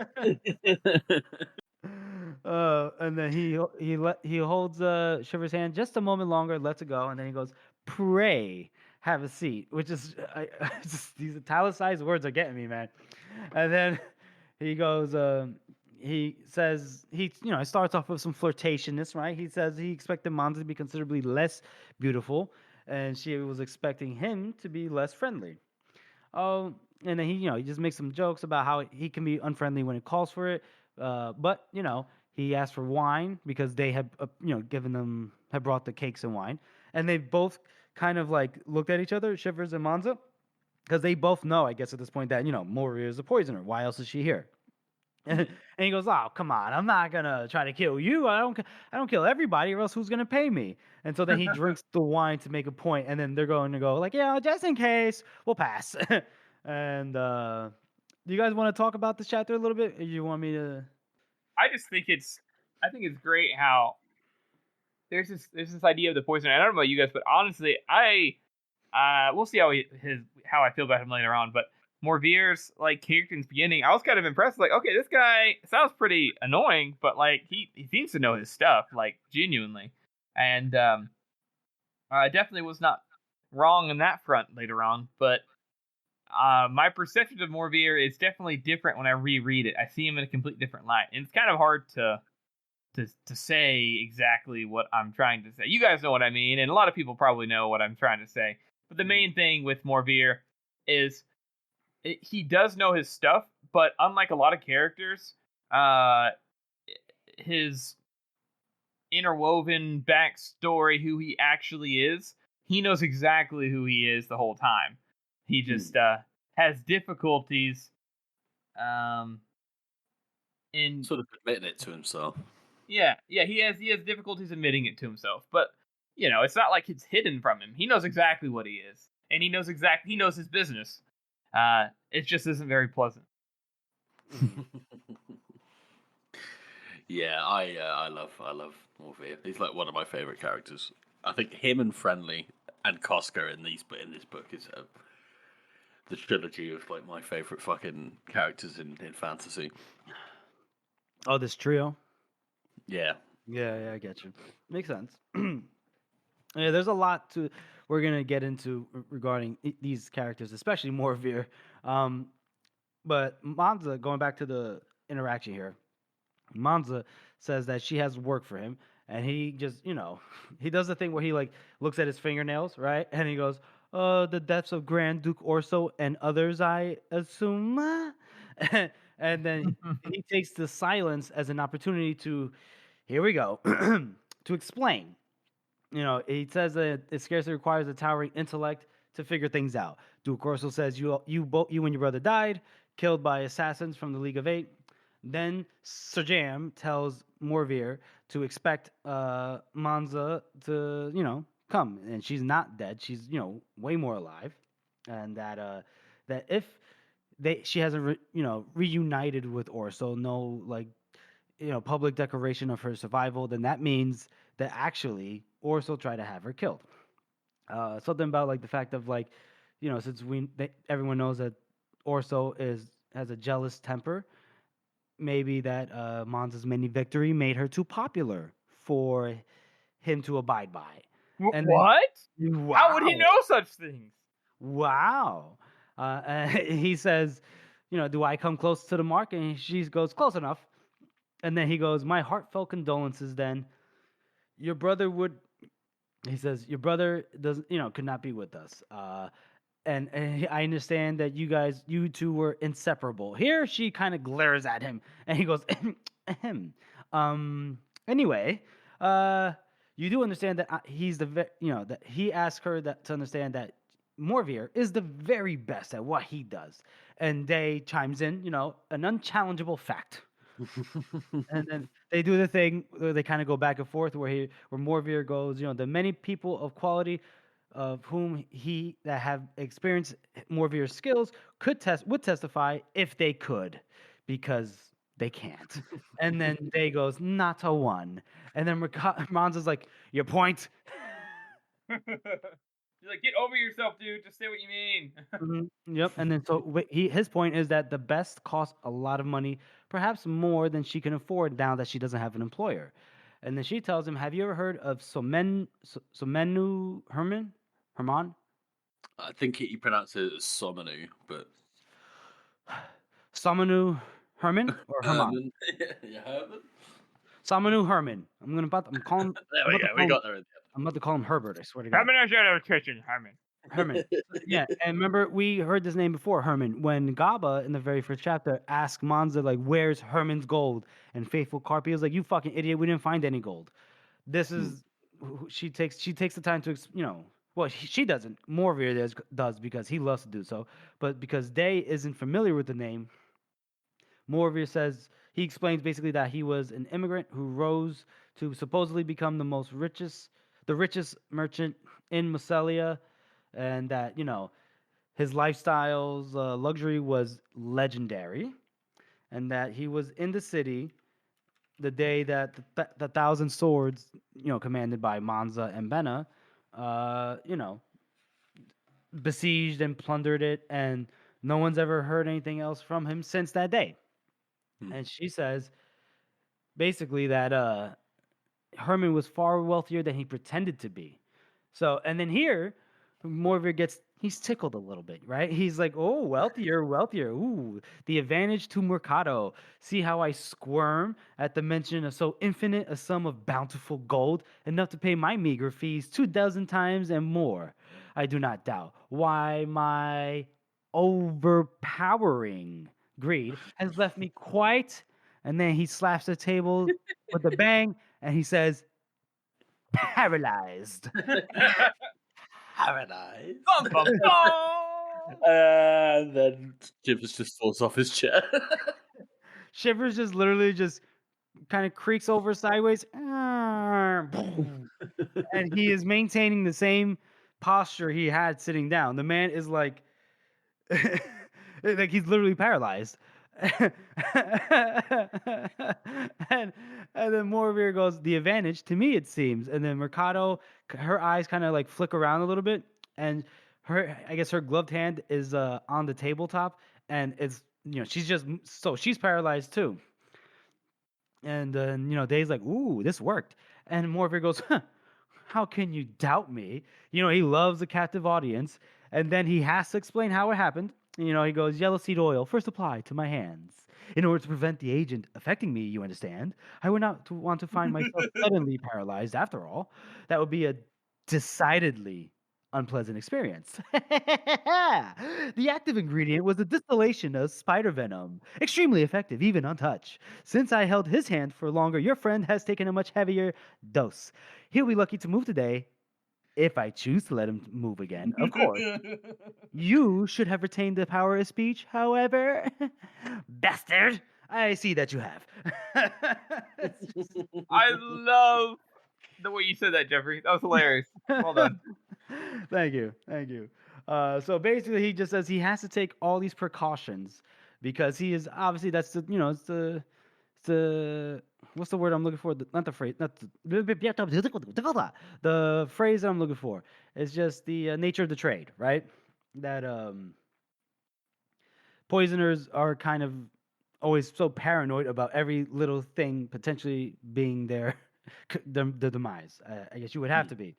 A: And then he holds Shiver's hand just a moment longer, lets it go, and then he goes, "Pray, have a seat," which is these italicized words are getting me, man. And then he goes, he says he starts off with some flirtatiousness, right? He says he expected Monza to be considerably less beautiful, and she was expecting him to be less friendly. Oh, and then he just makes some jokes about how he can be unfriendly when it calls for it. But he asked for wine because they had had brought the cakes and wine, and they both kind of like looked at each other, Shivers and Monza, because they both know, I guess, at this point that Moria is a poisoner. Why else is she here? And he goes, "Oh, come on! I'm not gonna try to kill you. I don't kill everybody, or else who's gonna pay me?" And so then he drinks the wine to make a point, and then they're going to go like, "Yeah, just in case, we'll pass." And do you guys want to talk about this chapter a little bit? Or you want me to?
C: I think it's great how there's this idea of the poison. I don't know about you guys, but honestly, we'll see how I feel about him later on. But Morvir's like character in the beginning, I was kind of impressed. Like, okay, this guy sounds pretty annoying, but like he seems to know his stuff, like genuinely. And I definitely was not wrong on that front later on. But my perception of Morvir is definitely different when I reread it. I see him in a completely different light, and it's kind of hard to say exactly what I'm trying to say. You guys know what I mean, and a lot of people probably know what I'm trying to say. But the main thing with Morvir is he does know his stuff, but unlike a lot of characters, his interwoven backstory, who he actually is, he knows exactly who he is the whole time. He just has difficulties in
B: sort of admitting it to himself.
C: Yeah, he has difficulties admitting it to himself, but it's not like it's hidden from him. He knows exactly what he is, and he knows his business. It just isn't very pleasant.
B: Yeah, I love Morpheus. He's like one of my favorite characters. I think him and Friendly and Costco in this book is the trilogy of like my favorite fucking characters in fantasy.
A: Oh, this trio.
B: Yeah.
A: Yeah, I get you. Makes sense. Yeah, there's a lot we're gonna get into regarding these characters, especially Morveer. But Monza, going back to the interaction here, Monza says that she has work for him, and he just, he does the thing where he like looks at his fingernails, right, and he goes, the deaths of Grand Duke Orso and others, I assume." And then he takes the silence as an opportunity to, here we go, to explain. He says that it scarcely requires a towering intellect to figure things out. Duke Orso says you and your brother died, killed by assassins from the League of Eight. Then Sir Jam tells Morveer to expect Manza to, come, and she's not dead. She's, way more alive, and that if she hasn't reunited with Orso, no like public declaration of her survival, then that means that actually Orso tried to have her killed. Something about like the fact of like, since everyone knows that Orso has a jealous temper, maybe that Monza's mini victory made her too popular for him to abide by. And
C: what?
A: Wow.
C: How would he know such things?
A: Wow. He says, do I come close to the mark? And she goes, close enough. And then he goes, my heartfelt condolences then. Your brother he says, your brother could not be with us. And I understand that you two were inseparable. Here she kind of glares at him, and he goes, anyway, you do understand that he's that he asked her to understand that Morveer is the very best at what he does. And Day chimes in, an unchallengeable fact. And then they do the thing where they kind of go back and forth where Morveer goes, the many people of quality of whom that have experienced Morveer's skills would testify if they could, because they can't. And then Day goes, not a one. And then Monza's like, your point?
C: He's like, get over yourself, dude. Just say what you mean.
A: Yep. And then his point is that the best costs a lot of money, perhaps more than she can afford now that she doesn't have an employer. And then she tells him, have you ever heard of Somenu Herman?
B: I think you pronounce it as Somenu, but
A: Somenu Herman or Herman?
B: Yeah, Herman.
A: Somenu Herman. I'm calling.
B: There we go. We got there in the end.
A: I'm about to call him Herbert. I swear to God. Herman. Yeah, and remember we heard this name before, Herman, when Gaba in the very first chapter asked Monza like, "Where's Herman's gold?" And Faithful Carpy was like, "You fucking idiot! We didn't find any gold." This is she takes the time to well, she doesn't. Morveer does because he loves to do so, but because Day isn't familiar with the name, Morveer says he explains basically that he was an immigrant who rose to supposedly become the richest merchant in Massalia, and that his lifestyle's luxury was legendary, and that he was in the city the day that the thousand swords, commanded by Manza and Benna, besieged and plundered it, and no one's ever heard anything else from him since that day. And she says basically that Herman was far wealthier than he pretended to be. So, and then here, Morveer he's tickled a little bit, right? He's like, oh, wealthier. Ooh, the advantage to Mercado. See how I squirm at the mention of so infinite a sum of bountiful gold, enough to pay my meager fees 24 times and more. I do not doubt why my overpowering greed has left me quite. And then he slaps the table with a bang, and he says, paralyzed.
B: Paradise.
C: Bum, bum, bum.
B: And then Shivers just falls off his chair.
A: Shivers just literally just kind of creaks over sideways. And he is maintaining the same posture he had sitting down. The man is like he's literally paralyzed. and then Morveer goes, the advantage to me, it seems. And then Mercado, her eyes kind of like flick around a little bit, and I guess her gloved hand is on the tabletop, and it's she's paralyzed too. And then Dave's like, "Ooh, this worked." And Morpher goes, huh, "How can you doubt me?" He loves a captive audience, and then he has to explain how it happened. He goes, "Yellow seed oil first applied to my hands in order to prevent the agent affecting me. You understand? I would not want to find myself suddenly paralyzed. After all, that would be a decidedly unpleasant experience." The active ingredient was a distillation of spider venom, extremely effective even untouched. Since I held his hand for longer, your friend has taken a much heavier dose. He'll be lucky to move today, if I choose to let him move again, of course. You should have retained the power of speech, however. Bastard! I see that you have.
C: I love the way you said that, Jeffrey. That was hilarious. Well done.
A: Thank you. So basically, he just says he has to take all these precautions because he is obviously it's the what's the word I'm looking for? Not the phrase, not the phrase that I'm looking for. It's just the nature of the trade, right? That poisoners are kind of always so paranoid about every little thing potentially being their the demise. I guess you would have to be.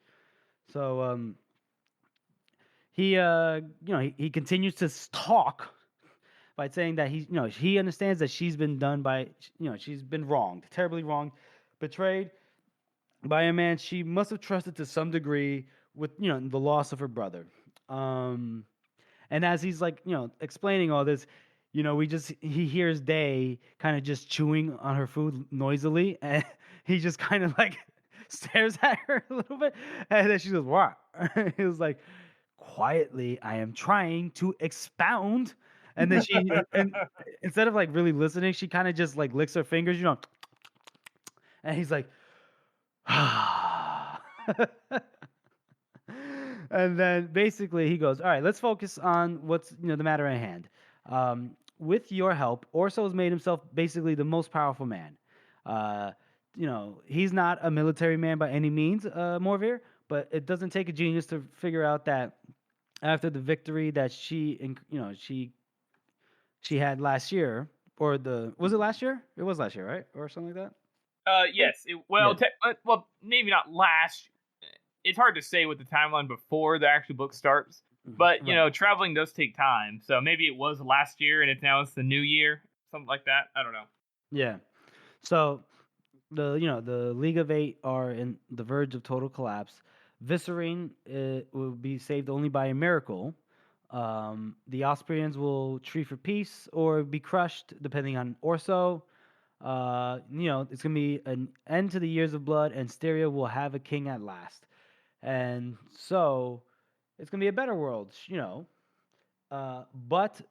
A: So he continues to talk by saying that he understands that she's been done by she's been wronged, terribly wronged, betrayed by a man she must have trusted to some degree with the loss of her brother. And as he's explaining all this, he hears Day kind of just chewing on her food noisily, and he just kind of stares at her a little bit, and then she goes, "What?" He was like, "Quietly, I am trying to expound." And then and instead of really listening, she kind of just licks her fingers, and he's like, and then basically he goes, "All right, let's focus on what's the matter at hand. With your help, Orso has made himself basically the most powerful man. He's not a military man by any means, Morvir, but it doesn't take a genius to figure out that after the victory that she had last year, or was it last year? It was last year, right, or something like that."
C: Yes. Well, maybe not last. It's hard to say with the timeline before the actual book starts, but
A: Right.
C: traveling does take time. So maybe it was last year and it's the new year, something like that. I don't know.
A: Yeah. So the League of Eight are in the verge of total collapse. Viscerine will be saved only by a miracle. The Austrians will treat for peace or be crushed, depending on Orso. It's gonna be an end to the years of blood, and Styria will have a king at last. And so it's gonna be a better world, But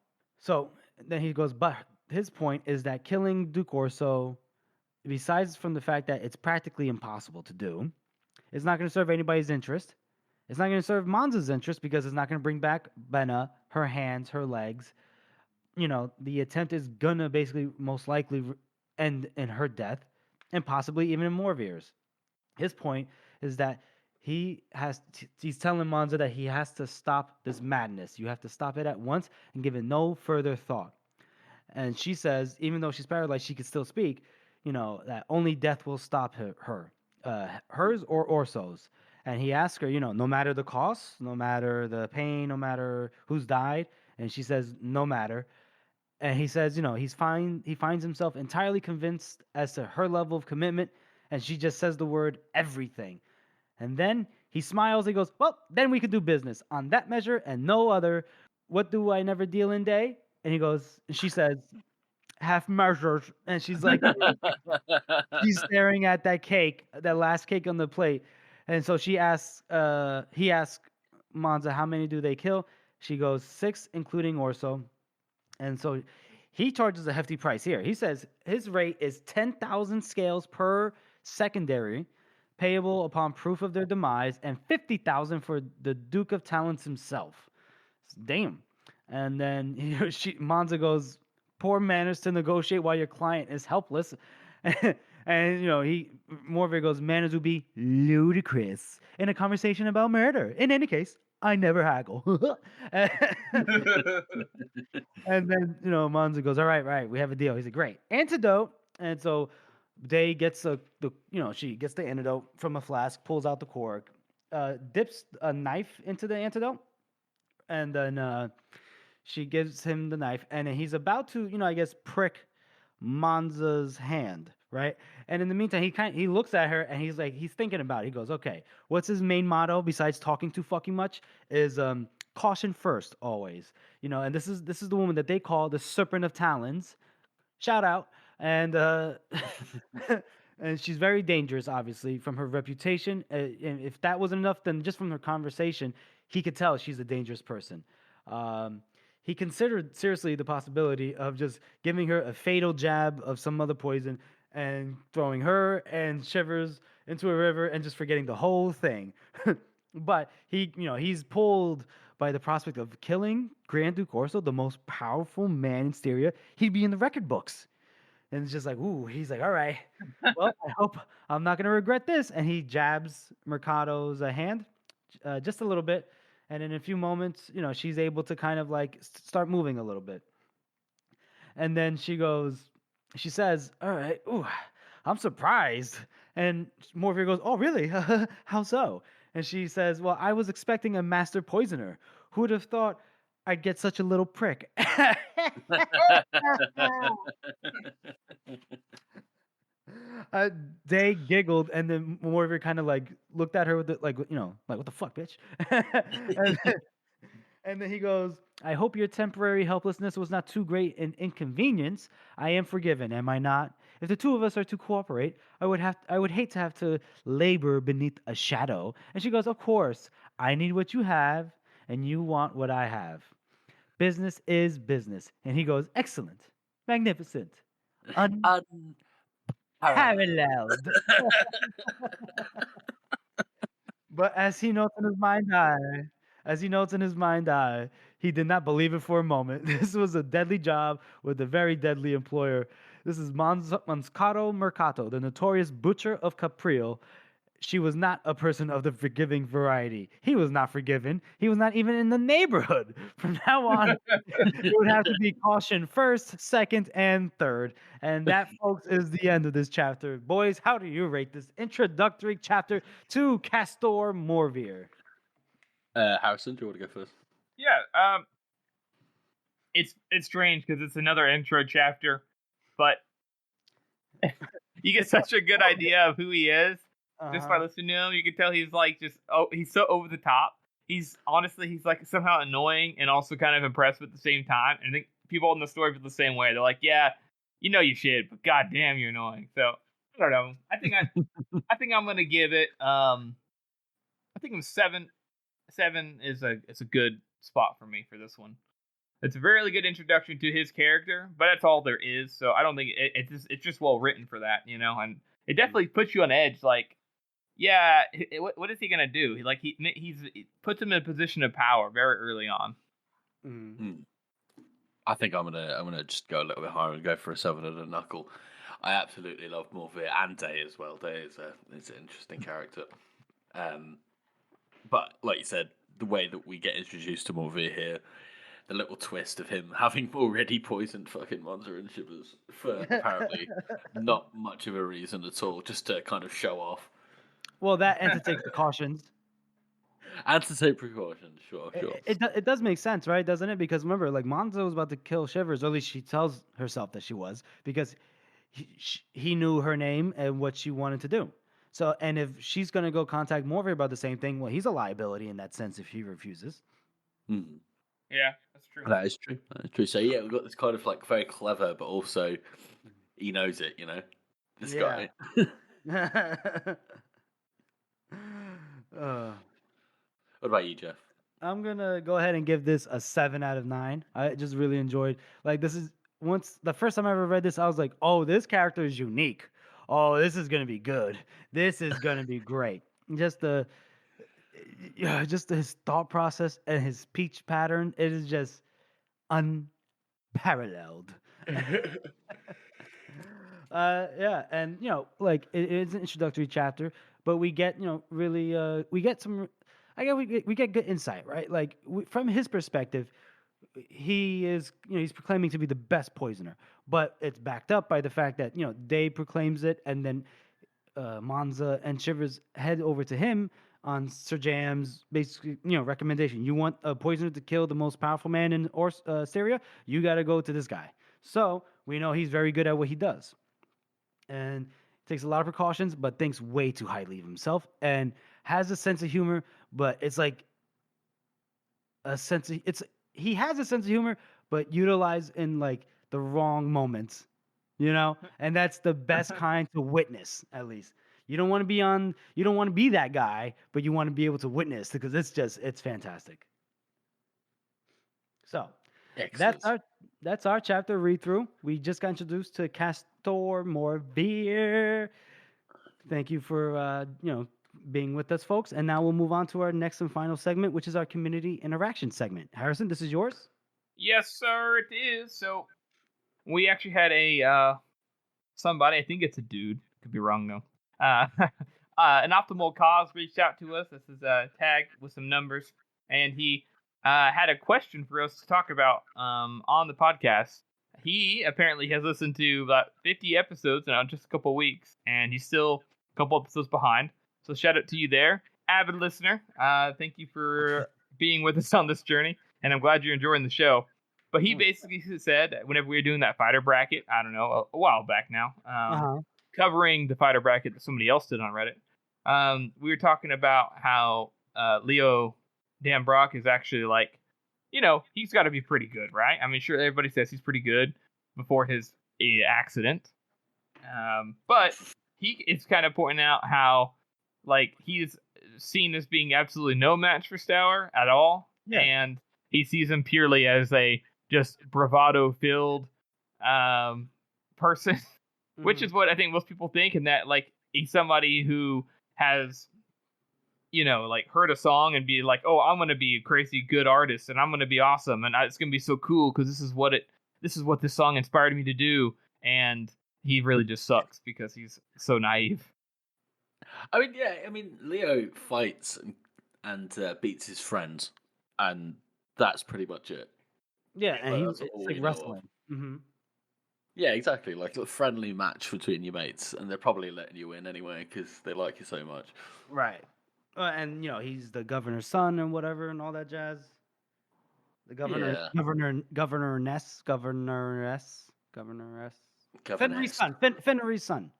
A: so then he goes, but his point is that killing Duke Orso, besides from the fact that it's practically impossible to do, it's not going to serve anybody's interest. It's not going to serve Monza's interest because it's not going to bring back Benna, her hands, her legs. The attempt is going to basically most likely end in her death and possibly even in Morvir's. His point is that he's telling Monza that he has to stop this madness. You have to stop it at once and give it no further thought. And she says, even though she's paralyzed, she can still speak, that only death will stop her, hers or Orso's. And he asks her, no matter the cost, no matter the pain, no matter who's died. And she says, no matter. And he says, he finds himself entirely convinced as to her level of commitment. And she just says the word everything. And then he smiles. He goes, "Well, then we could do business on that measure and no other. What do I never deal in day?" And she says, "Half measures." And she's she's staring at that cake, that last cake on the plate. And so he asks Monza, how many do they kill? She goes, 6, including Orso. And so he charges a hefty price here. He says his rate is 10,000 scales per secondary, payable upon proof of their demise, and 50,000 for the Duke of Talents himself. Damn. And then Monza goes, "Poor manners to negotiate while your client is helpless." And Morvir goes, "Manners would be ludicrous in a conversation about murder. In any case, I never haggle. and, and then Monza goes, all right, we have a deal. He's like, great, antidote. And so Day gets she gets the antidote from a flask, pulls out the cork, dips a knife into the antidote, and then she gives him the knife, and then he's about to, I guess, prick Monza's hand, right? And in the meantime, he looks at her and he's thinking about it. He goes, okay, what's his main motto besides talking too fucking much? Is caution first, always. And this is the woman that they call the Serpent of Talons. Shout out. And and she's very dangerous, obviously, from her reputation. And if that wasn't enough, then just from her conversation, he could tell she's a dangerous person. He considered seriously the possibility of just giving her a fatal jab of some other poison and throwing her and Shivers into a river and just forgetting the whole thing. But he's pulled by the prospect of killing Grand Duke Orso, the most powerful man in Styria. He'd be in the record books. And it's just like, ooh, he's like, all right, well, I hope I'm not going to regret this. And he jabs Mercado's hand just a little bit. And in a few moments, she's able to kind of like start moving a little bit. And then she says, all right, ooh, I'm surprised. And Morphia goes, oh, really? How so? And she says, well, I was expecting a master poisoner. Who would have thought I'd get such a little prick? They giggled, and then Morphia kind of like looked at her with like what the fuck, bitch? And then he goes, I hope your temporary helplessness was not too great an inconvenience. I am forgiven, am I not? If the two of us are to cooperate, I would hate to have to labor beneath a shadow. And she goes, of course, I need what you have, and you want what I have. Business is business. And he goes, excellent, magnificent, unparalleled. But as he notes in his mind eye, he did not believe it for a moment. This was a deadly job with a very deadly employer. This is Monscato Mercato, the notorious butcher of Caprile. She was not a person of the forgiving variety. He was not forgiven. He was not even in the neighborhood. From now on, it would have to be caution first, second, and third. And that, folks, is the end of this chapter. Boys, how do you rate this introductory chapter to Castor Morvier?
B: Harrison, do you want to go first?
C: Yeah, it's strange because it's another intro chapter, but you get such a good idea of who he is just by listening to him. You can tell he's like he's so over the top. He's like somehow annoying and also kind of impressive at the same time. And I think people in the story feel the same way. They're like, yeah, you know you should, but goddamn, you're annoying. So I don't know. I think I'm gonna give it. I think I'm 7. 7 is a good spot for me for this one. It's a very good introduction to his character, but that's all there is. So I don't think it's just well written for that, and it definitely puts you on edge. Like, yeah, what is he gonna do? He puts him in a position of power very early on.
B: I think I'm gonna just go a little bit higher and go for a 7 and a knuckle. I absolutely love Morphia and Day as well. Day is an interesting character. But like you said, the way that we get introduced to Morphia here, the little twist of him having already poisoned fucking Monza and Shivers for apparently not much of a reason at all, just to kind of show off.
A: Well, that and to take precautions.
B: And to take precautions, sure.
A: It does make sense, right? Doesn't it? Because remember, like, Monza was about to kill Shivers, or at least she tells herself that she was, because he knew her name and what she wanted to do. So, and if she's going to go contact Morphia about the same thing, well, he's a liability in that sense if he refuses.
B: Mm.
C: Yeah, that's true.
B: That is true. So, yeah, we've got this kind of, like, very clever, but also he knows it, this guy. What about you, Jeff?
A: I'm going to go ahead and give this a 7 out of 9. I just really enjoyed, like, the first time I ever read this, I was like, oh, this character is unique. Oh, this is going to be good. This is going to be great. Just his thought process and his speech pattern, it is just unparalleled. Yeah, and like it's an introductory chapter, but we get really we get some I get we get good insight, right? Like from his perspective, he is, he's proclaiming to be the best poisoner, but it's backed up by the fact that Day proclaims it, and then Monza and Shivers head over to him on Sir Jam's basically recommendation. You want a poisoner to kill the most powerful man in Syria? You got to go to this guy. So we know he's very good at what he does, and takes a lot of precautions, but thinks way too highly of himself, and has a sense of humor, but it's like a sense of he has a sense of humor, but utilized in like the wrong moments, and that's the best kind to witness. At least you don't want to be that guy, but you want to be able to witness, because it's fantastic. So
B: Excellent.
A: that's our chapter read through. We just got introduced to Castor Morveer. Thank you for being with us, folks. And now we'll move on to our next and final segment, which is our community interaction segment. Harrison, this is yours.
C: Yes, sir, it is. So we actually had a somebody, I think it's a dude, could be wrong though. An optimal cause reached out to us. This is tagged with some numbers, and he had a question for us to talk about on the podcast. He apparently has listened to about 50 episodes now, just a couple weeks, and he's still a couple episodes behind. So shout out to you there, avid listener. Thank you for being with us on this journey, and I'm glad you're enjoying the show. But he basically said that whenever we were doing that fighter bracket, I don't know, a while back now, covering the fighter bracket that somebody else did on Reddit, we were talking about how Leo Dan Brock is actually like, he's got to be pretty good, right? I mean, sure, everybody says he's pretty good before his accident. But he is kind of pointing out how, like, he's seen as being absolutely no match for Stour at all. Yeah. And he sees him purely as a just bravado-filled person, which is what I think most people think, and that, like, he's somebody who has, like, heard a song and be like, oh, I'm going to be a crazy good artist, and I'm going to be awesome, and it's going to be so cool because this is what this song inspired me to do, and he really just sucks because he's so naive.
B: I mean, Leo fights and beats his friends, and that's pretty much it.
A: Yeah, and it's like wrestling. Mm-hmm.
B: Yeah, exactly. Like a friendly match between your mates, and they're probably letting you win anyway because they like you so much.
A: Right. And he's the governor's son and whatever and all that jazz. The governor, governoress. Fenry's son.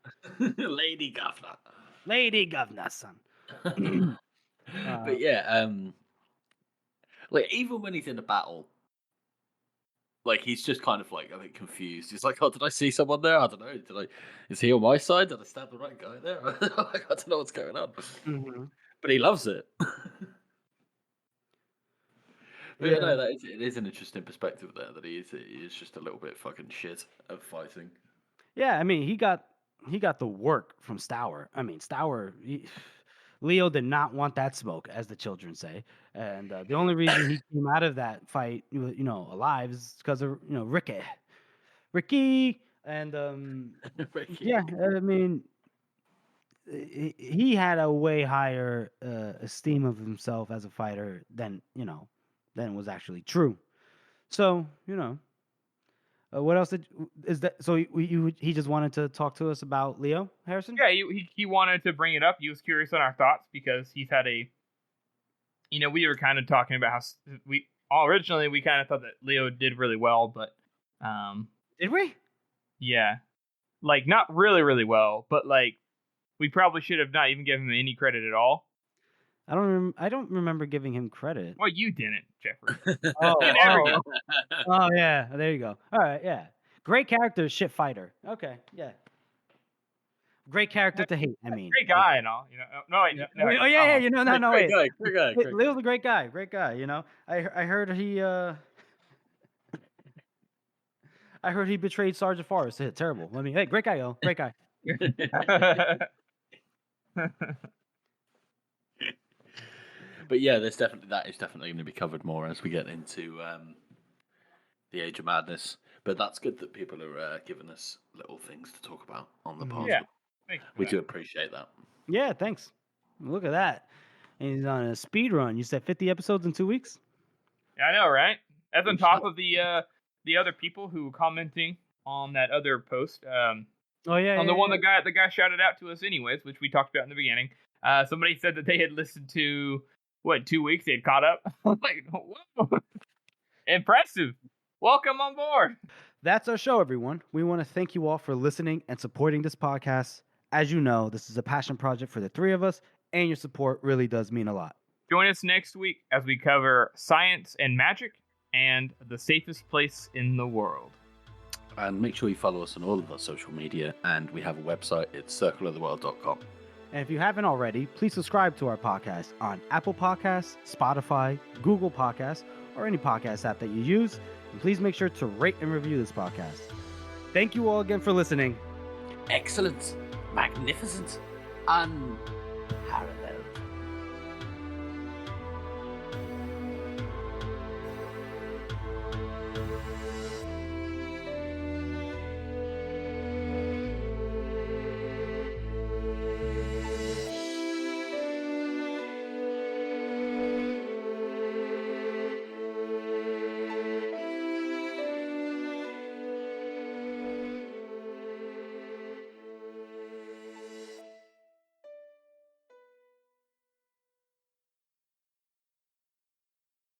B: Lady Governor.
A: Lady Governor's son.
B: But yeah, like even when he's in a battle, like he's just kind of like a bit confused. He's like, "Oh, did I see someone there? I don't know. Is he on my side? Did I stab the right guy there? I don't know what's going on." Mm-hmm. But he loves it. But yeah, no, it is an interesting perspective there. That he is just a little bit fucking shit at fighting.
A: Yeah, I mean, he got the work from Stour. I mean, Stour. Leo did not want that smoke, as the children say, and the only reason he came out of that fight, alive, is because of Ricky, and Ricky. Yeah, I mean, he had a way higher esteem of himself as a fighter than was actually true. So what else is that? So he just wanted to talk to us about Leo, Harrison?
C: Yeah, he wanted to bring it up. He was curious on our thoughts because he's had we were kind of talking about how originally we kind of thought that Leo did really well, but
A: did we?
C: Yeah, like not really, really well, but like we probably should have not even given him any credit at all.
A: I don't remember giving him credit.
C: Well, you didn't, Jeffrey.
A: Oh, yeah. There you go. All right, yeah. Great character, shit fighter. Okay, yeah. Great character to hate. I mean,
C: great guy and all. No, wait, no.
A: Oh yeah. No, wait.
B: Great guy.
A: Leo's a great guy. Great guy. I heard he. I heard he betrayed Sergeant Forrest. Terrible. Hey, great guy, yo. Great guy.
B: But yeah, that is definitely going to be covered more as we get into the Age of Madness. But that's good that people are giving us little things to talk about on the podcast.
C: Yeah,
B: we do appreciate that.
A: Yeah, thanks. Look at that. And he's on a speed run. You said 50 episodes in 2 weeks?
C: I know, right? That's on
B: Good
C: top
B: stuff.
C: of the other people who were commenting on that other post.
A: Oh yeah.
C: On the
A: yeah,
C: one
A: yeah.
C: the guy shouted out to us anyways, which we talked about in the beginning. Somebody said that they had listened to 2 weeks, they had caught up. Like, whoa. Impressive. Welcome on board.
A: That's our show, everyone. We want to thank you all for listening and supporting this podcast. As you know, this is a passion project for the three of us, and your support really does mean a lot.
C: Join us next week as we cover science and magic and the safest place in the world.
B: And make sure you follow us on all of our social media. And we have a website. It's circleoftheworld.com.
A: And if you haven't already, please subscribe to our podcast on Apple Podcasts, Spotify, Google Podcasts, or any podcast app that you use. And please make sure to rate and review this podcast. Thank you all again for listening.
B: Excellent. Magnificent.